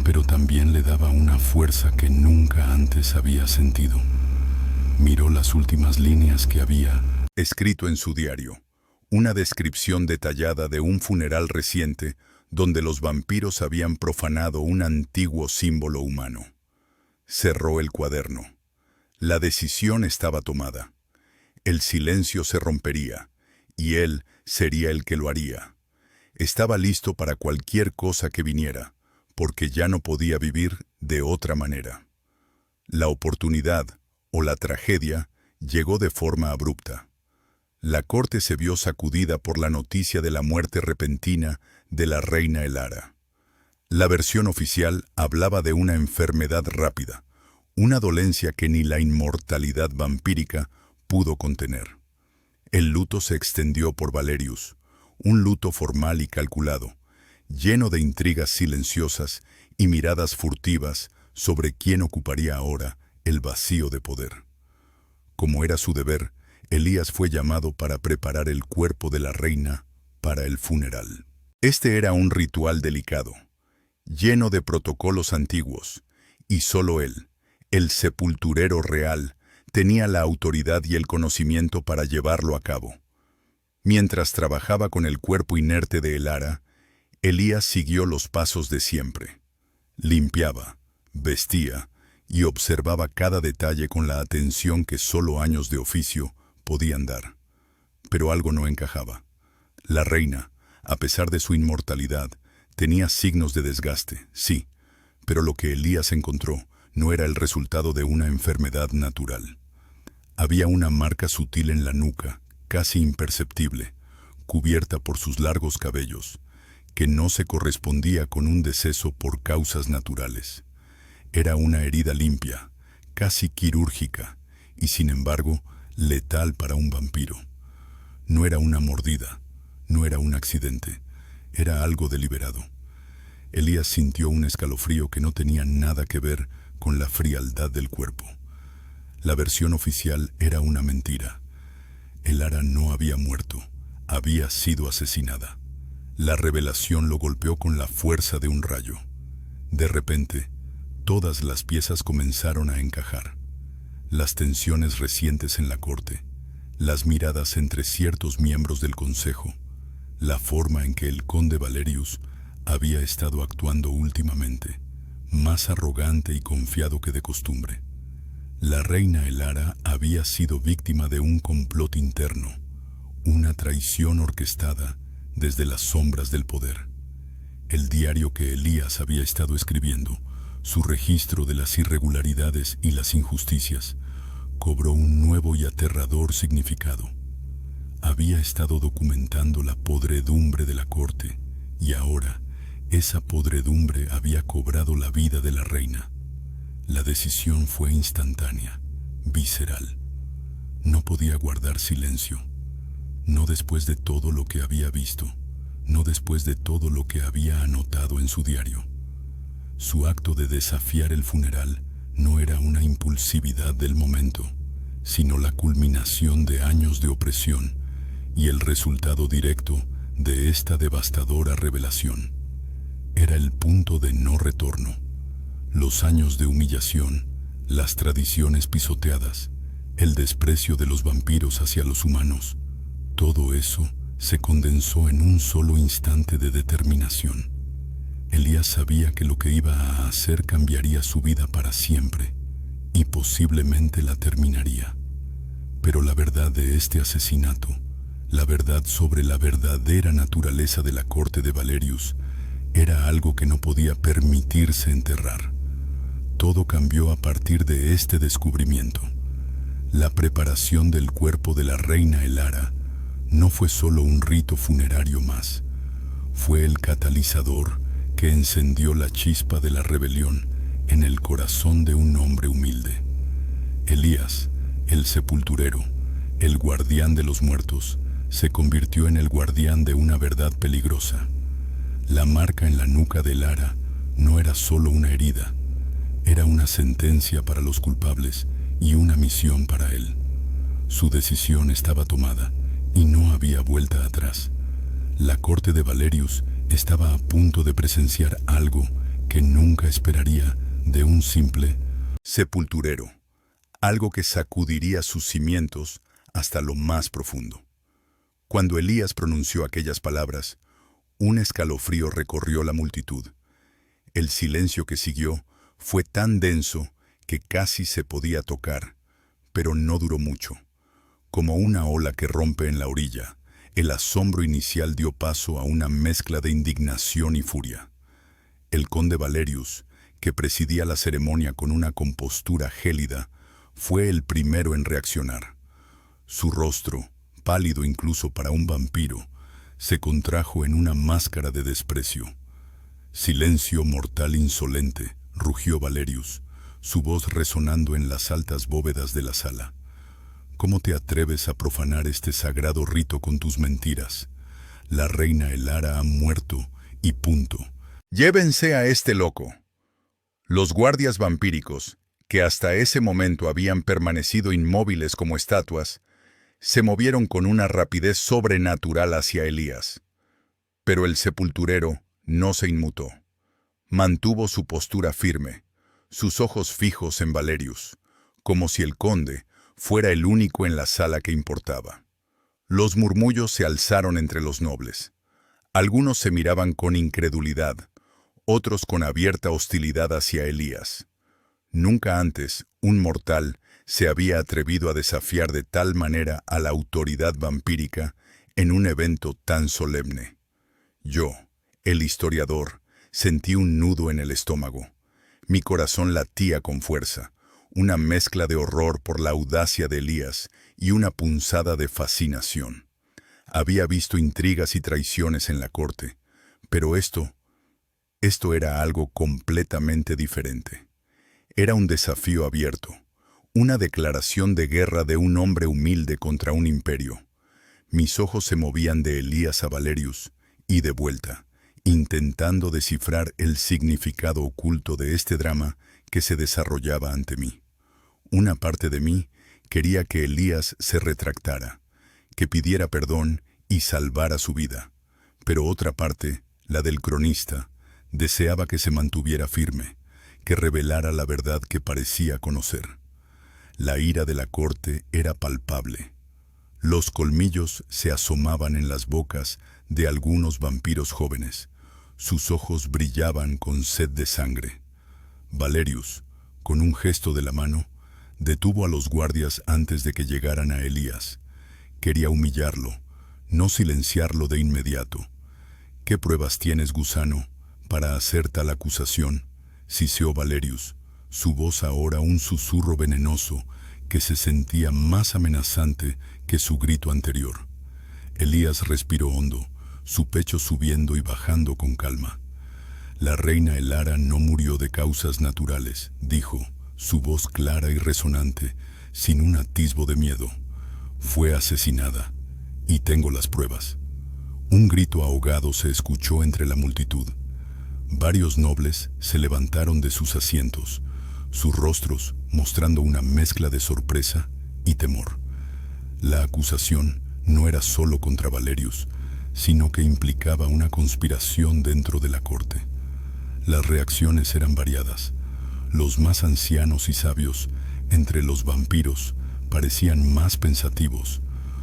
pero también le daba una fuerza que nunca antes había sentido. Miró las últimas líneas que había escrito en su diario, una descripción detallada de un funeral reciente donde los vampiros habían profanado un antiguo símbolo humano. Cerró el cuaderno. La decisión estaba tomada. El silencio se rompería, y él sería el que lo haría. Estaba listo para cualquier cosa que viniera, porque ya no podía vivir de otra manera. La oportunidad, o la tragedia, llegó de forma abrupta. La corte se vio sacudida por la noticia de la muerte repentina de la reina Elara. La versión oficial hablaba de una enfermedad rápida, una dolencia que ni la inmortalidad vampírica pudo contener. El luto se extendió por Valerius, un luto formal y calculado, lleno de intrigas silenciosas y miradas furtivas sobre quién ocuparía ahora el vacío de poder. Como era su deber, Elías fue llamado para preparar el cuerpo de la reina para el funeral. Este era un ritual delicado, lleno de protocolos antiguos, y solo él, el sepulturero real, tenía la autoridad y el conocimiento para llevarlo a cabo. Mientras trabajaba con el cuerpo inerte de Elara, Elías siguió los pasos de siempre. Limpiaba, vestía y observaba cada detalle con la atención que solo años de oficio podían dar. Pero algo no encajaba. La reina, a pesar de su inmortalidad, tenía signos de desgaste, sí, pero lo que Elías encontró no era el resultado de una enfermedad natural. Había una marca sutil en la nuca, casi imperceptible, cubierta por sus largos cabellos, que no se correspondía con un deceso por causas naturales. Era una herida limpia, casi quirúrgica, y sin embargo, letal para un vampiro. No era una mordida, no era un accidente, era algo deliberado. Elías sintió un escalofrío que no tenía nada que ver con la frialdad del cuerpo. La versión oficial era una mentira. Elara no había muerto, había sido asesinada. La revelación lo golpeó con la fuerza de un rayo. De repente, todas las piezas comenzaron a encajar. Las tensiones recientes en la corte, las miradas entre ciertos miembros del consejo, la forma en que el conde Valerius había estado actuando últimamente, más arrogante y confiado que de costumbre. La reina Elara había sido víctima de un complot interno, una traición orquestada desde las sombras del poder. El diario que Elías había estado escribiendo, su registro de las irregularidades y las injusticias, cobró un nuevo y aterrador significado. Había estado documentando la podredumbre de la corte, y ahora esa podredumbre había cobrado la vida de la reina. La decisión fue instantánea, visceral. No podía guardar silencio. No después de todo lo que había visto, no después de todo lo que había anotado en su diario. Su acto de desafiar el funeral no era una impulsividad del momento, sino la culminación de años de opresión y el resultado directo de esta devastadora revelación. Era el punto de no retorno. Los años de humillación, las tradiciones pisoteadas, el desprecio de los vampiros hacia los humanos, todo eso se condensó en un solo instante de determinación. Elías sabía que lo que iba a hacer cambiaría su vida para siempre, y posiblemente la terminaría. Pero la verdad de este asesinato, la verdad sobre la verdadera naturaleza de la corte de Valerius, era algo que no podía permitirse enterrar. Todo cambió a partir de este descubrimiento. La preparación del cuerpo de la reina Elara no fue solo un rito funerario más, fue el catalizador que encendió la chispa de la rebelión en el corazón de un hombre humilde. Elías, el sepulturero, el guardián de los muertos, se convirtió en el guardián de una verdad peligrosa. La marca en la nuca de Elara no era solo una herida, era una sentencia para los culpables y una misión para él. Su decisión estaba tomada y no había vuelta atrás. La corte de Valerius estaba a punto de presenciar algo que nunca esperaría de un simple sepulturero, algo que sacudiría sus cimientos hasta lo más profundo. Cuando Elías pronunció aquellas palabras, un escalofrío recorrió la multitud. El silencio que siguió fue tan denso que casi se podía tocar, pero no duró mucho. Como una ola que rompe en la orilla, el asombro inicial dio paso a una mezcla de indignación y furia. El conde Valerius, que presidía la ceremonia con una compostura gélida, fue el primero en reaccionar. Su rostro, pálido incluso para un vampiro, se contrajo en una máscara de desprecio. «Silencio, mortal insolente», rugió Valerius, su voz resonando en las altas bóvedas de la sala. «¿Cómo te atreves a profanar este sagrado rito con tus mentiras? La reina Elara ha muerto y punto. Llévense a este loco». Los guardias vampíricos, que hasta ese momento habían permanecido inmóviles como estatuas, se movieron con una rapidez sobrenatural hacia Elías. Pero el sepulturero no se inmutó. Mantuvo su postura firme, sus ojos fijos en Valerius, como si el conde fuera el único en la sala que importaba. Los murmullos se alzaron entre los nobles. Algunos se miraban con incredulidad, otros con abierta hostilidad hacia Elías. Nunca antes un mortal se había atrevido a desafiar de tal manera a la autoridad vampírica en un evento tan solemne. Yo, el historiador, sentí un nudo en el estómago. Mi corazón latía con fuerza, una mezcla de horror por la audacia de Elías y una punzada de fascinación. Había visto intrigas y traiciones en la corte, pero esto era algo completamente diferente. Era un desafío abierto, una declaración de guerra de un hombre humilde contra un imperio. Mis ojos se movían de Elías a Valerius y de vuelta, intentando descifrar el significado oculto de este drama que se desarrollaba ante mí. Una parte de mí quería que Elías se retractara, que pidiera perdón y salvara su vida, Pero otra parte, la del cronista, deseaba que se mantuviera firme, que revelara la verdad que parecía conocer. La ira de la corte era palpable. Los colmillos se asomaban en las bocas de algunos vampiros jóvenes. Sus ojos brillaban con sed de sangre. Valerius, con un gesto de la mano, detuvo a los guardias antes de que llegaran a Elías. Quería humillarlo, no silenciarlo de inmediato. ¿Qué pruebas tienes, gusano, para hacer tal acusación?, siseó Valerius, su voz ahora un susurro venenoso que se sentía más amenazante que su grito anterior. Elías respiró hondo, su pecho subiendo y bajando con calma. La reina Elara no murió de causas naturales, dijo, su voz clara y resonante, sin un atisbo de miedo. Fue asesinada, y tengo las pruebas. Un grito ahogado se escuchó entre la multitud. Varios nobles se levantaron de sus asientos, sus rostros mostrando una mezcla de sorpresa y temor. La acusación no era solo contra Valerius, sino que implicaba una conspiración dentro de la corte. Las reacciones eran variadas. Los más ancianos y sabios, entre los vampiros, parecían más pensativos,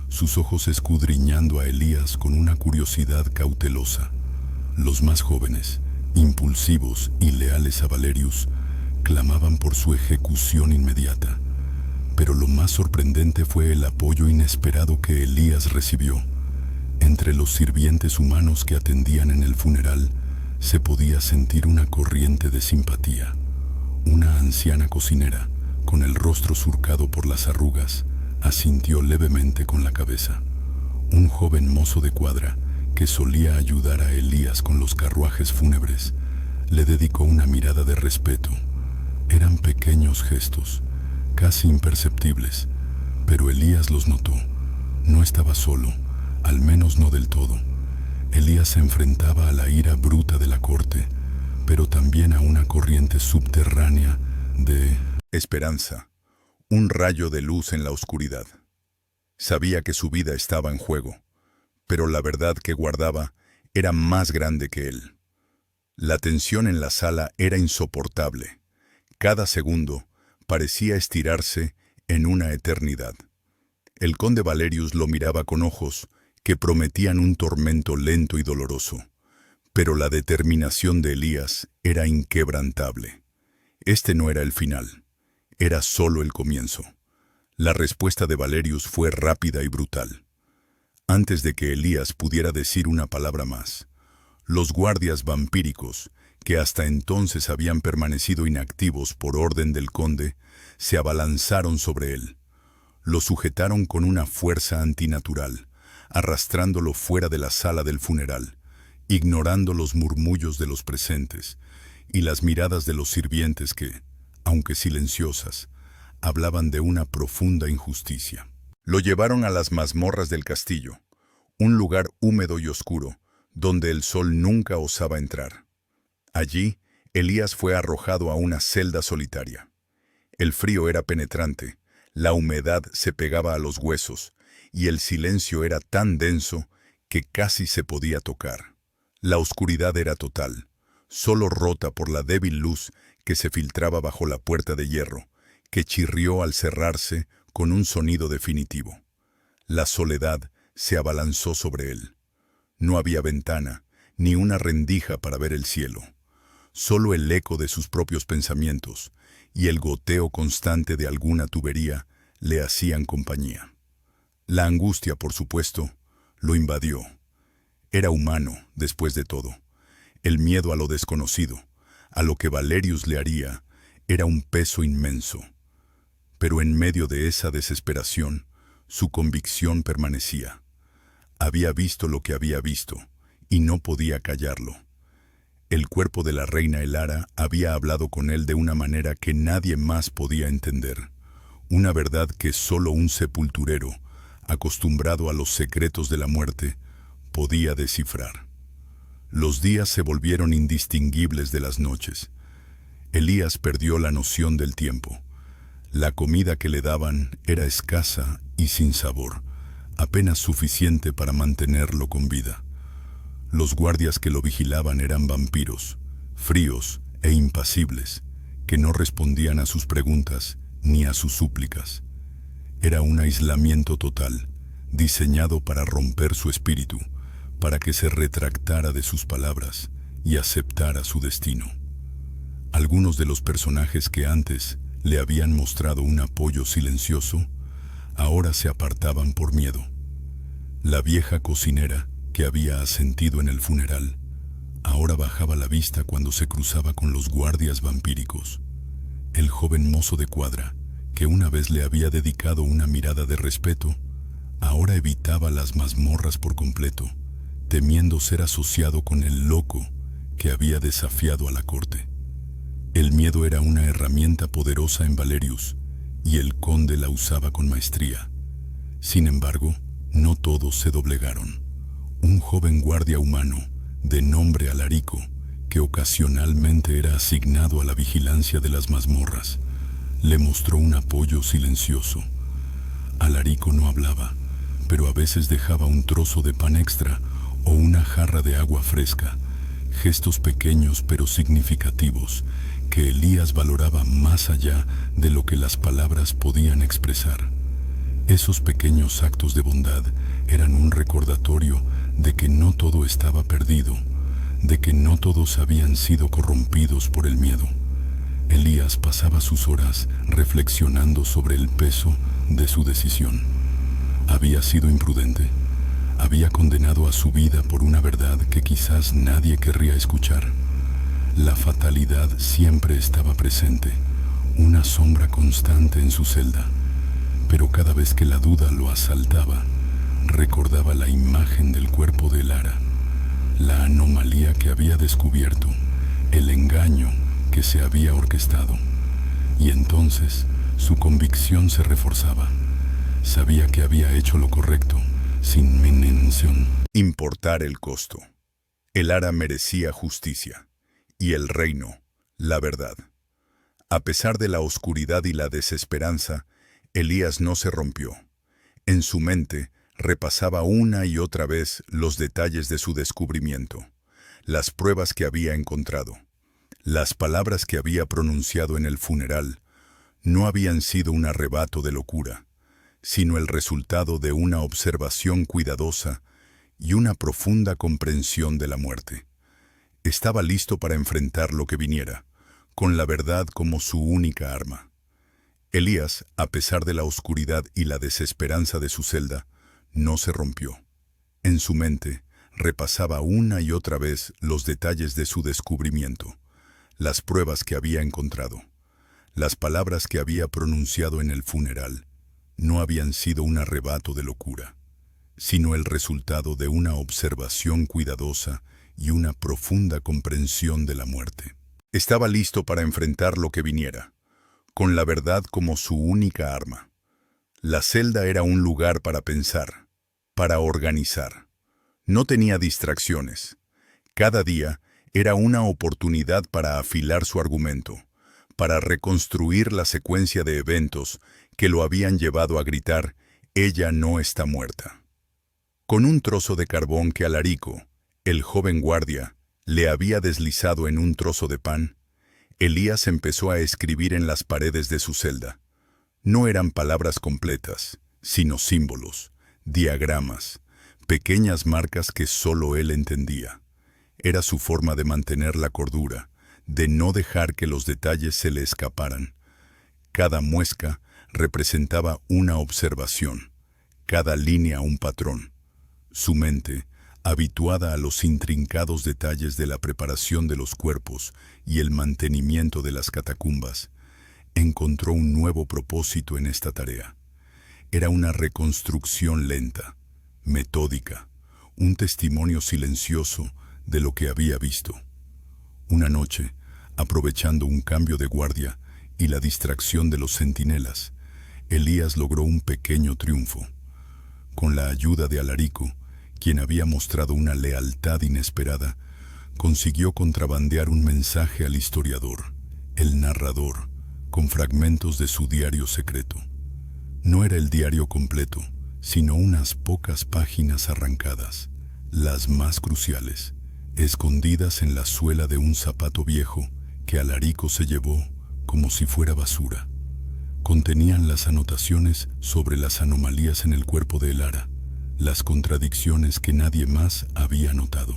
sus ojos escudriñando a Elías con una curiosidad cautelosa. Los más jóvenes, impulsivos y leales a Valerius, clamaban por su ejecución inmediata. Pero lo más sorprendente fue el apoyo inesperado que Elías recibió. Entre los sirvientes humanos que atendían en el funeral, se podía sentir una corriente de simpatía. Una anciana cocinera, con el rostro surcado por las arrugas, asintió levemente con la cabeza. Un joven mozo de cuadra, que solía ayudar a Elías con los carruajes fúnebres, le dedicó una mirada de respeto. Eran pequeños gestos, casi imperceptibles, pero Elías los notó. No estaba solo, al menos no del todo. Elías se enfrentaba a la ira bruta de la corte, pero también a una corriente subterránea de esperanza, un rayo de luz en la oscuridad. Sabía que su vida estaba en juego, pero la verdad que guardaba era más grande que él. La tensión en la sala era insoportable. Cada segundo parecía estirarse en una eternidad. El conde Valerius lo miraba con ojos que prometían un tormento lento y doloroso, pero la determinación de Elías era inquebrantable. Este no era el final, era solo el comienzo. La respuesta de Valerius fue rápida y brutal. Antes de que Elías pudiera decir una palabra más, los guardias vampíricos, que hasta entonces habían permanecido inactivos por orden del conde, se abalanzaron sobre él. Lo sujetaron con una fuerza antinatural, arrastrándolo fuera de la sala del funeral, ignorando los murmullos de los presentes y las miradas de los sirvientes que, aunque silenciosas, hablaban de una profunda injusticia. Lo llevaron a las mazmorras del castillo, un lugar húmedo y oscuro, donde el sol nunca osaba entrar. Allí, Elías fue arrojado a una celda solitaria. El frío era penetrante, la humedad se pegaba a los huesos, y el silencio era tan denso que casi se podía tocar. La oscuridad era total, solo rota por la débil luz que se filtraba bajo la puerta de hierro, que chirrió al cerrarse con un sonido definitivo. La soledad se abalanzó sobre él. No había ventana, ni una rendija para ver el cielo. Solo el eco de sus propios pensamientos y el goteo constante de alguna tubería le hacían compañía. La angustia, por supuesto, lo invadió. Era humano, después de todo. El miedo a lo desconocido, a lo que Valerius le haría, era un peso inmenso. Pero en medio de esa desesperación, su convicción permanecía. Había visto lo que había visto, y no podía callarlo. El cuerpo de la reina Elara había hablado con él de una manera que nadie más podía entender. Una verdad que solo un sepulturero, acostumbrado a los secretos de la muerte, podía descifrar. Los días se volvieron indistinguibles de las noches. Elías perdió la noción del tiempo. La comida que le daban era escasa y sin sabor, apenas suficiente para mantenerlo con vida. Los guardias que lo vigilaban eran vampiros, fríos e impasibles, que no respondían a sus preguntas ni a sus súplicas. Era un aislamiento total, diseñado para romper su espíritu, para que se retractara de sus palabras y aceptara su destino. Algunos de los personajes que antes le habían mostrado un apoyo silencioso, ahora se apartaban por miedo. La vieja cocinera, que había asentido en el funeral, ahora bajaba la vista cuando se cruzaba con los guardias vampíricos. El joven mozo de cuadra, que una vez le había dedicado una mirada de respeto, ahora evitaba las mazmorras por completo, temiendo ser asociado con el loco que había desafiado a la corte. El miedo era una herramienta poderosa en Valerius, y el conde la usaba con maestría. Sin embargo, no todos se doblegaron. Un joven guardia humano, de nombre Alarico, que ocasionalmente era asignado a la vigilancia de las mazmorras, le mostró un apoyo silencioso. Alarico no hablaba, pero a veces dejaba un trozo de pan extra o una jarra de agua fresca, gestos pequeños pero significativos que Elías valoraba más allá de lo que las palabras podían expresar. Esos pequeños actos de bondad eran un recordatorio de que no todo estaba perdido, de que no todos habían sido corrompidos por el miedo. Elías pasaba sus horas reflexionando sobre el peso de su decisión. Había sido imprudente, había condenado a su vida por una verdad que quizás nadie querría escuchar. La fatalidad siempre estaba presente, una sombra constante en su celda. Pero cada vez que la duda lo asaltaba, recordaba la imagen del cuerpo de Lara, la anomalía que había descubierto, el engaño que se había orquestado. Y entonces su convicción se reforzaba. Sabía que había hecho lo correcto, sin mención importar el costo. El Ara merecía justicia, y el reino, la verdad. A pesar de la oscuridad y la desesperanza, Elías no se rompió. En su mente repasaba una y otra vez los detalles de su descubrimiento, las pruebas que había encontrado. Las palabras que había pronunciado en el funeral no habían sido un arrebato de locura, sino el resultado de una observación cuidadosa y una profunda comprensión de la muerte. Estaba listo para enfrentar lo que viniera, con la verdad como su única arma. Elías, a pesar de la oscuridad y la desesperanza de su celda, no se rompió. En su mente, repasaba una y otra vez los detalles de su descubrimiento, las pruebas que había encontrado. Las palabras que había pronunciado en el funeral no habían sido un arrebato de locura, sino el resultado de una observación cuidadosa y una profunda comprensión de la muerte. Estaba listo para enfrentar lo que viniera, con la verdad como su única arma. La celda era un lugar para pensar, para organizar. No tenía distracciones. Cada día era una oportunidad para afilar su argumento, para reconstruir la secuencia de eventos que lo habían llevado a gritar, «Ella no está muerta». Con un trozo de carbón que Alarico, el joven guardia, le había deslizado en un trozo de pan, Elías empezó a escribir en las paredes de su celda. No eran palabras completas, sino símbolos, diagramas, pequeñas marcas que solo él entendía. Era su forma de mantener la cordura, de no dejar que los detalles se le escaparan. Cada muesca representaba una observación, cada línea un patrón. Su mente, habituada a los intrincados detalles de la preparación de los cuerpos y el mantenimiento de las catacumbas, encontró un nuevo propósito en esta tarea. Era una reconstrucción lenta, metódica, un testimonio silencioso de lo que había visto. Una noche, aprovechando un cambio de guardia y la distracción de los centinelas, Elías logró un pequeño triunfo. Con la ayuda de Alarico, quien había mostrado una lealtad inesperada, consiguió contrabandear un mensaje al historiador, el narrador, con fragmentos de su diario secreto. No era el diario completo, sino unas pocas páginas arrancadas, las más cruciales, escondidas en la suela de un zapato viejo que Alarico se llevó como si fuera basura. Contenían las anotaciones sobre las anomalías en el cuerpo de Elara, las contradicciones que nadie más había notado.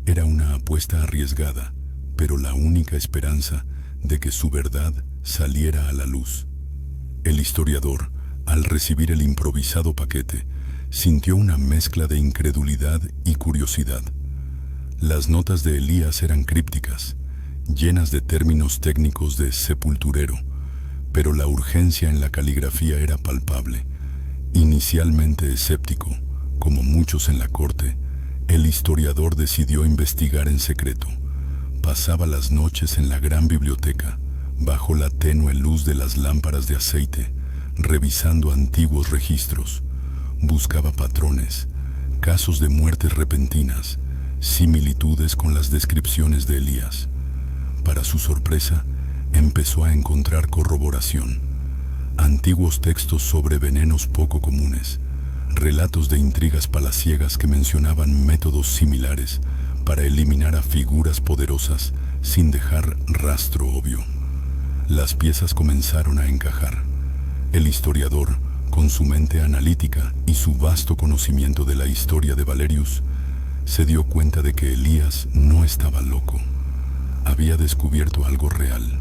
Era una apuesta arriesgada, pero la única esperanza de que su verdad saliera a la luz. El historiador, al recibir el improvisado paquete, sintió una mezcla de incredulidad y curiosidad. Las notas de Elías eran crípticas, llenas de términos técnicos de sepulturero, pero la urgencia en la caligrafía era palpable. Inicialmente escéptico, como muchos en la corte, el historiador decidió investigar en secreto. Pasaba las noches en la gran biblioteca, bajo la tenue luz de las lámparas de aceite, revisando antiguos registros. Buscaba patrones, casos de muertes repentinas, similitudes con las descripciones de Elías. Para su sorpresa, empezó a encontrar corroboración. Antiguos textos sobre venenos poco comunes, relatos de intrigas palaciegas que mencionaban métodos similares para eliminar a figuras poderosas sin dejar rastro obvio. Las piezas comenzaron a encajar. El historiador, con su mente analítica y su vasto conocimiento de la historia de Valerius, se dio cuenta de que Elías no estaba loco. Había descubierto algo real,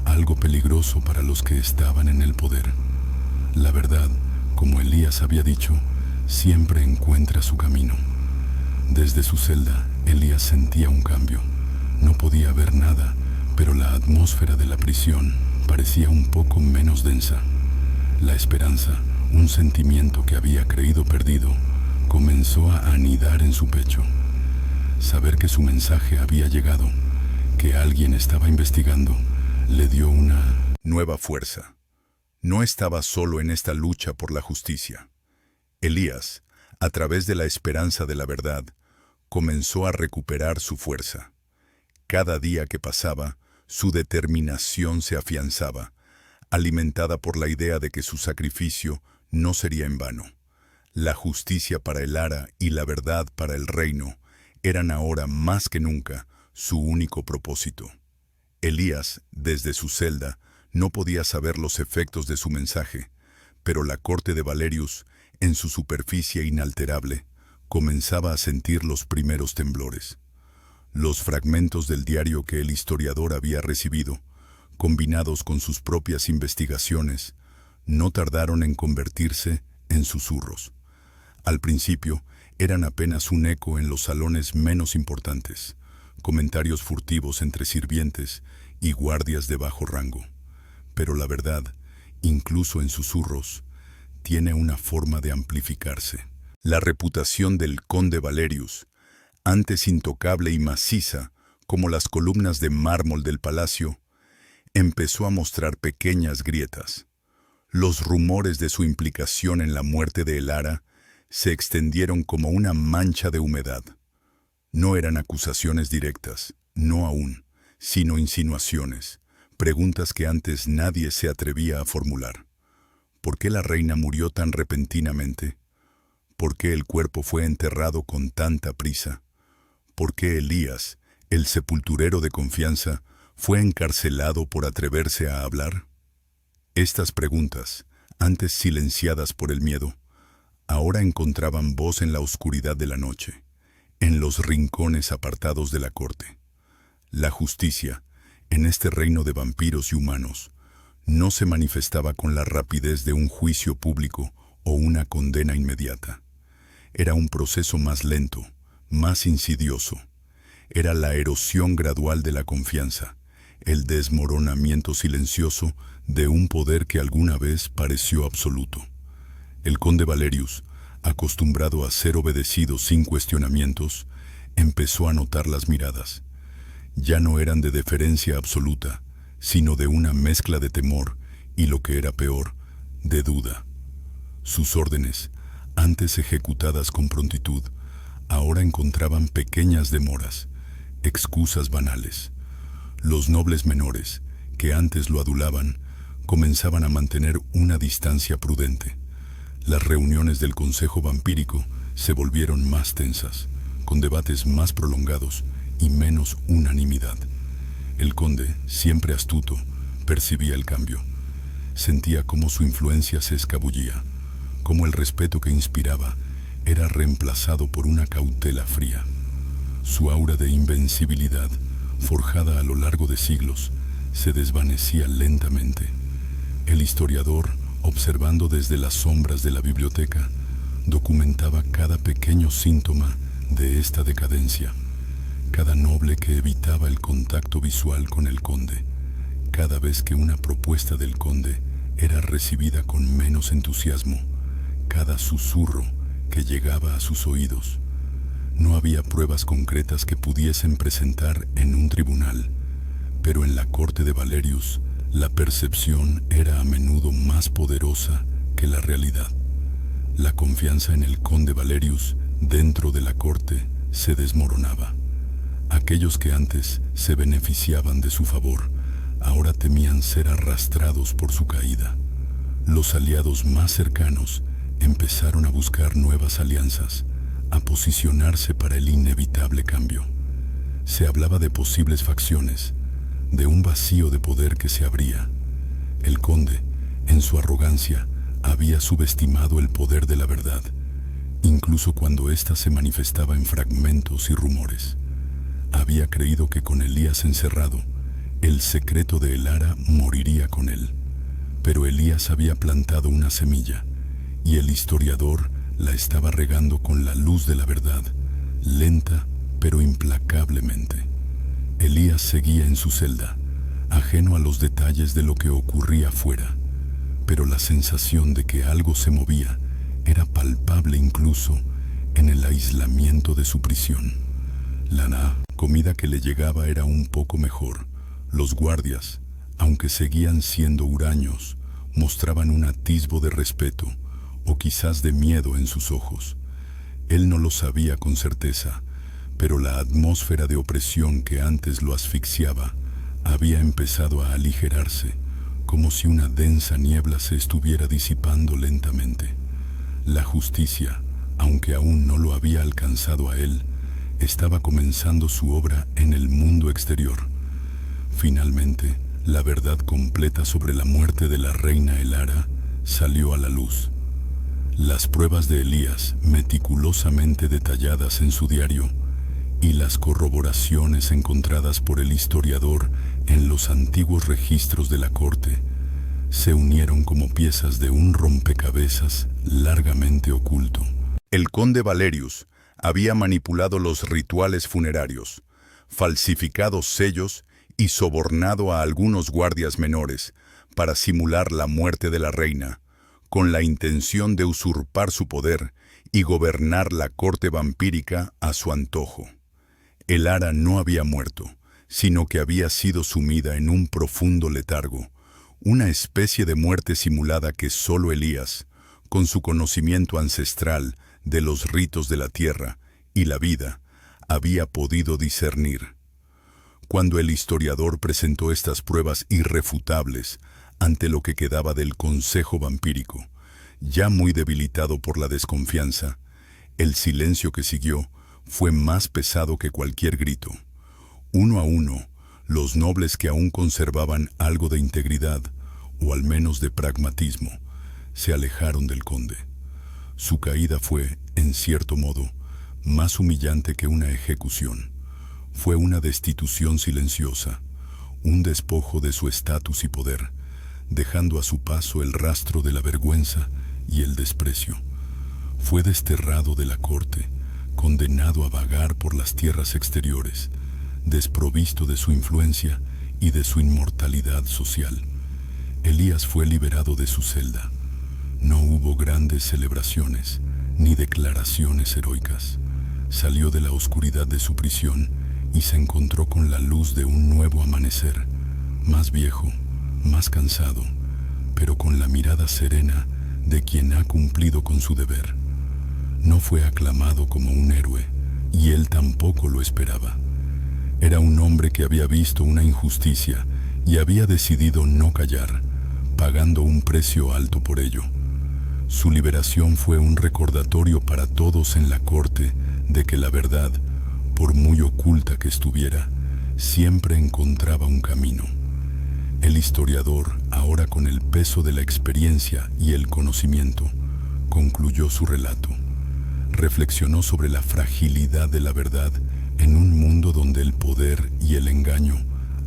algo peligroso para los que estaban en el poder. La verdad, como Elías había dicho, siempre encuentra su camino. Desde su celda, Elías sentía un cambio. No podía ver nada, pero la atmósfera de la prisión parecía un poco menos densa. La esperanza, un sentimiento que había creído perdido, comenzó a anidar en su pecho. Saber que su mensaje había llegado, que alguien estaba investigando, le dio una nueva fuerza. No estaba solo en esta lucha por la justicia. Elías, a través de la esperanza de la verdad, comenzó a recuperar su fuerza. Cada día que pasaba, su determinación se afianzaba, alimentada por la idea de que su sacrificio no sería en vano. La justicia para Elara y la verdad para el reino eran ahora más que nunca su único propósito. Elías, desde su celda, no podía saber los efectos de su mensaje, pero la corte de Valerius, en su superficie inalterable, comenzaba a sentir los primeros temblores. Los fragmentos del diario que el historiador había recibido, combinados con sus propias investigaciones, no tardaron en convertirse en susurros. Al principio, eran apenas un eco en los salones menos importantes, comentarios furtivos entre sirvientes y guardias de bajo rango. Pero la verdad, incluso en susurros, tiene una forma de amplificarse. La reputación del conde Valerius, antes intocable y maciza como las columnas de mármol del palacio, empezó a mostrar pequeñas grietas. Los rumores de su implicación en la muerte de Elara se extendieron como una mancha de humedad. No eran acusaciones directas, no aún, sino insinuaciones, preguntas que antes nadie se atrevía a formular. ¿Por qué la reina murió tan repentinamente? ¿Por qué el cuerpo fue enterrado con tanta prisa? ¿Por qué Elías, el sepulturero de confianza, fue encarcelado por atreverse a hablar? Estas preguntas, antes silenciadas por el miedo, ahora encontraban voz en la oscuridad de la noche, en los rincones apartados de la corte. La justicia, en este reino de vampiros y humanos, no se manifestaba con la rapidez de un juicio público o una condena inmediata. Era un proceso más lento, más insidioso. Era la erosión gradual de la confianza, el desmoronamiento silencioso de un poder que alguna vez pareció absoluto. El conde Valerius, acostumbrado a ser obedecido sin cuestionamientos, empezó a notar las miradas. Ya no eran de deferencia absoluta, sino de una mezcla de temor y, lo que era peor, de duda. Sus órdenes, antes ejecutadas con prontitud, ahora encontraban pequeñas demoras, excusas banales. Los nobles menores, que antes lo adulaban, comenzaban a mantener una distancia prudente. Las reuniones del consejo vampírico se volvieron más tensas. con debates más prolongados y menos unanimidad. El conde, siempre astuto, percibía el cambio. Sentía cómo su influencia se escabullía, cómo el respeto que inspiraba era reemplazado por una cautela fría. Su aura de invencibilidad, forjada a lo largo de siglos, se desvanecía lentamente. El historiador, observando desde las sombras de la biblioteca, documentaba cada pequeño síntoma de esta decadencia, cada noble que evitaba el contacto visual con el conde, cada vez que una propuesta del conde era recibida con menos entusiasmo, cada susurro que llegaba a sus oídos. No había pruebas concretas que pudiesen presentar en un tribunal, pero en la corte de Valerius, la percepción era a menudo más poderosa que la realidad. La confianza en el conde Valerius dentro de la corte se desmoronaba. Aquellos que antes se beneficiaban de su favor, ahora temían ser arrastrados por su caída. Los aliados más cercanos empezaron a buscar nuevas alianzas, a posicionarse para el inevitable cambio. Se hablaba de posibles facciones, de un vacío de poder que se abría. El conde, en su arrogancia, había subestimado el poder de la verdad, incluso cuando ésta se manifestaba en fragmentos y rumores. Había creído que con Elías encerrado, el secreto de Elara moriría con él. Pero Elías había plantado una semilla, y el historiador la estaba regando con la luz de la verdad, lenta pero implacablemente. Elías seguía en su celda, ajeno a los detalles de lo que ocurría afuera, pero la sensación de que algo se movía era palpable incluso en el aislamiento de su prisión. La comida que le llegaba era un poco mejor. Los guardias, aunque seguían siendo huraños, mostraban un atisbo de respeto o quizás de miedo en sus ojos. Él no lo sabía con certeza, pero la atmósfera de opresión que antes lo asfixiaba había empezado a aligerarse, como si una densa niebla se estuviera disipando lentamente. La justicia, aunque aún no lo había alcanzado a él, estaba comenzando su obra en el mundo exterior. Finalmente, la verdad completa sobre la muerte de la reina Elara salió a la luz. Las pruebas de Elías, meticulosamente detalladas en su diario, y las corroboraciones encontradas por el historiador en los antiguos registros de la corte, se unieron como piezas de un rompecabezas largamente oculto. El conde Valerius había manipulado los rituales funerarios, falsificado sellos y sobornado a algunos guardias menores para simular la muerte de la reina, con la intención de usurpar su poder y gobernar la corte vampírica a su antojo. Elara no había muerto, sino que había sido sumida en un profundo letargo, una especie de muerte simulada que solo Elías, con su conocimiento ancestral de los ritos de la tierra y la vida, había podido discernir. Cuando el historiador presentó estas pruebas irrefutables ante lo que quedaba del consejo vampírico, ya muy debilitado por la desconfianza, el silencio que siguió fue más pesado que cualquier grito. Uno a uno, los nobles que aún conservaban algo de integridad, o al menos de pragmatismo, se alejaron del conde. Su caída fue, en cierto modo, más humillante que una ejecución. Fue una destitución silenciosa, un despojo de su estatus y poder, dejando a su paso el rastro de la vergüenza y el desprecio. Fue desterrado de la corte, condenado a vagar por las tierras exteriores, desprovisto de su influencia y de su inmortalidad social. Elías fue liberado de su celda. No hubo grandes celebraciones ni declaraciones heroicas. Salió de la oscuridad de su prisión y se encontró con la luz de un nuevo amanecer, más viejo, más cansado, pero con la mirada serena de quien ha cumplido con su deber. No fue aclamado como un héroe, y él tampoco lo esperaba. Era un hombre que había visto una injusticia y había decidido no callar, pagando un precio alto por ello. Su liberación fue un recordatorio para todos en la corte de que la verdad, por muy oculta que estuviera, siempre encontraba un camino. El historiador, ahora con el peso de la experiencia y el conocimiento, concluyó su relato. Reflexionó sobre la fragilidad de la verdad en un mundo donde el poder y el engaño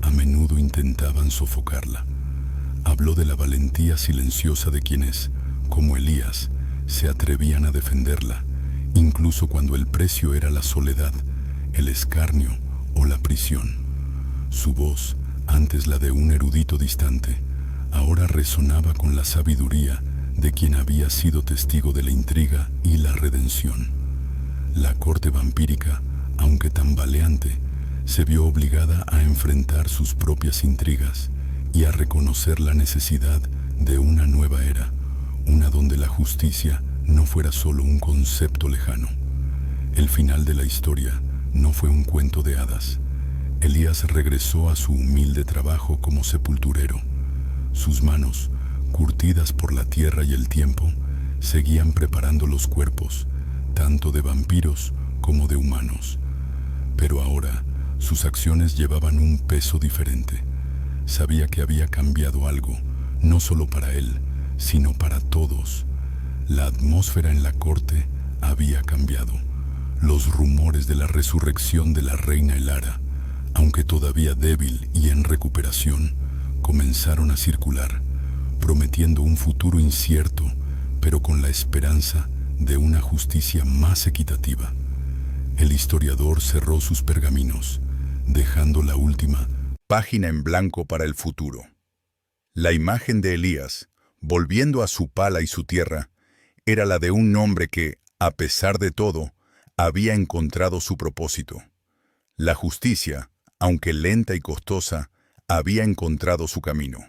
a menudo intentaban sofocarla. Habló de la valentía silenciosa de quienes, como Elías, se atrevían a defenderla, incluso cuando el precio era la soledad, el escarnio o la prisión. Su voz, antes la de un erudito distante, ahora resonaba con la sabiduría de quien había sido testigo de la intriga y la redención. La corte vampírica, aunque tambaleante, se vio obligada a enfrentar sus propias intrigas y a reconocer la necesidad de una nueva era, una donde la justicia no fuera solo un concepto lejano. El final de la historia no fue un cuento de hadas. Elías regresó a su humilde trabajo como sepulturero. Sus manos, curtidas por la tierra y el tiempo, seguían preparando los cuerpos, tanto de vampiros como de humanos. Pero ahora, sus acciones llevaban un peso diferente. Sabía que había cambiado algo, no solo para él, sino para todos. La atmósfera en la corte había cambiado. Los rumores de la resurrección de la reina Elara, aunque todavía débil y en recuperación, comenzaron a circular, prometiendo un futuro incierto, pero con la esperanza de una justicia más equitativa. El historiador cerró sus pergaminos, dejando la última página en blanco para el futuro. La imagen de Elías, volviendo a su pala y su tierra, era la de un hombre que, a pesar de todo, había encontrado su propósito. La justicia, aunque lenta y costosa, había encontrado su camino.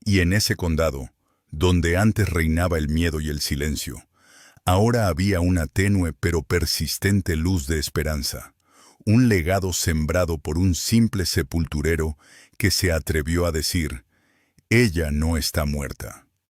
Y en ese condado, donde antes reinaba el miedo y el silencio, ahora había una tenue pero persistente luz de esperanza, un legado sembrado por un simple sepulturero que se atrevió a decir: «Ella no está muerta».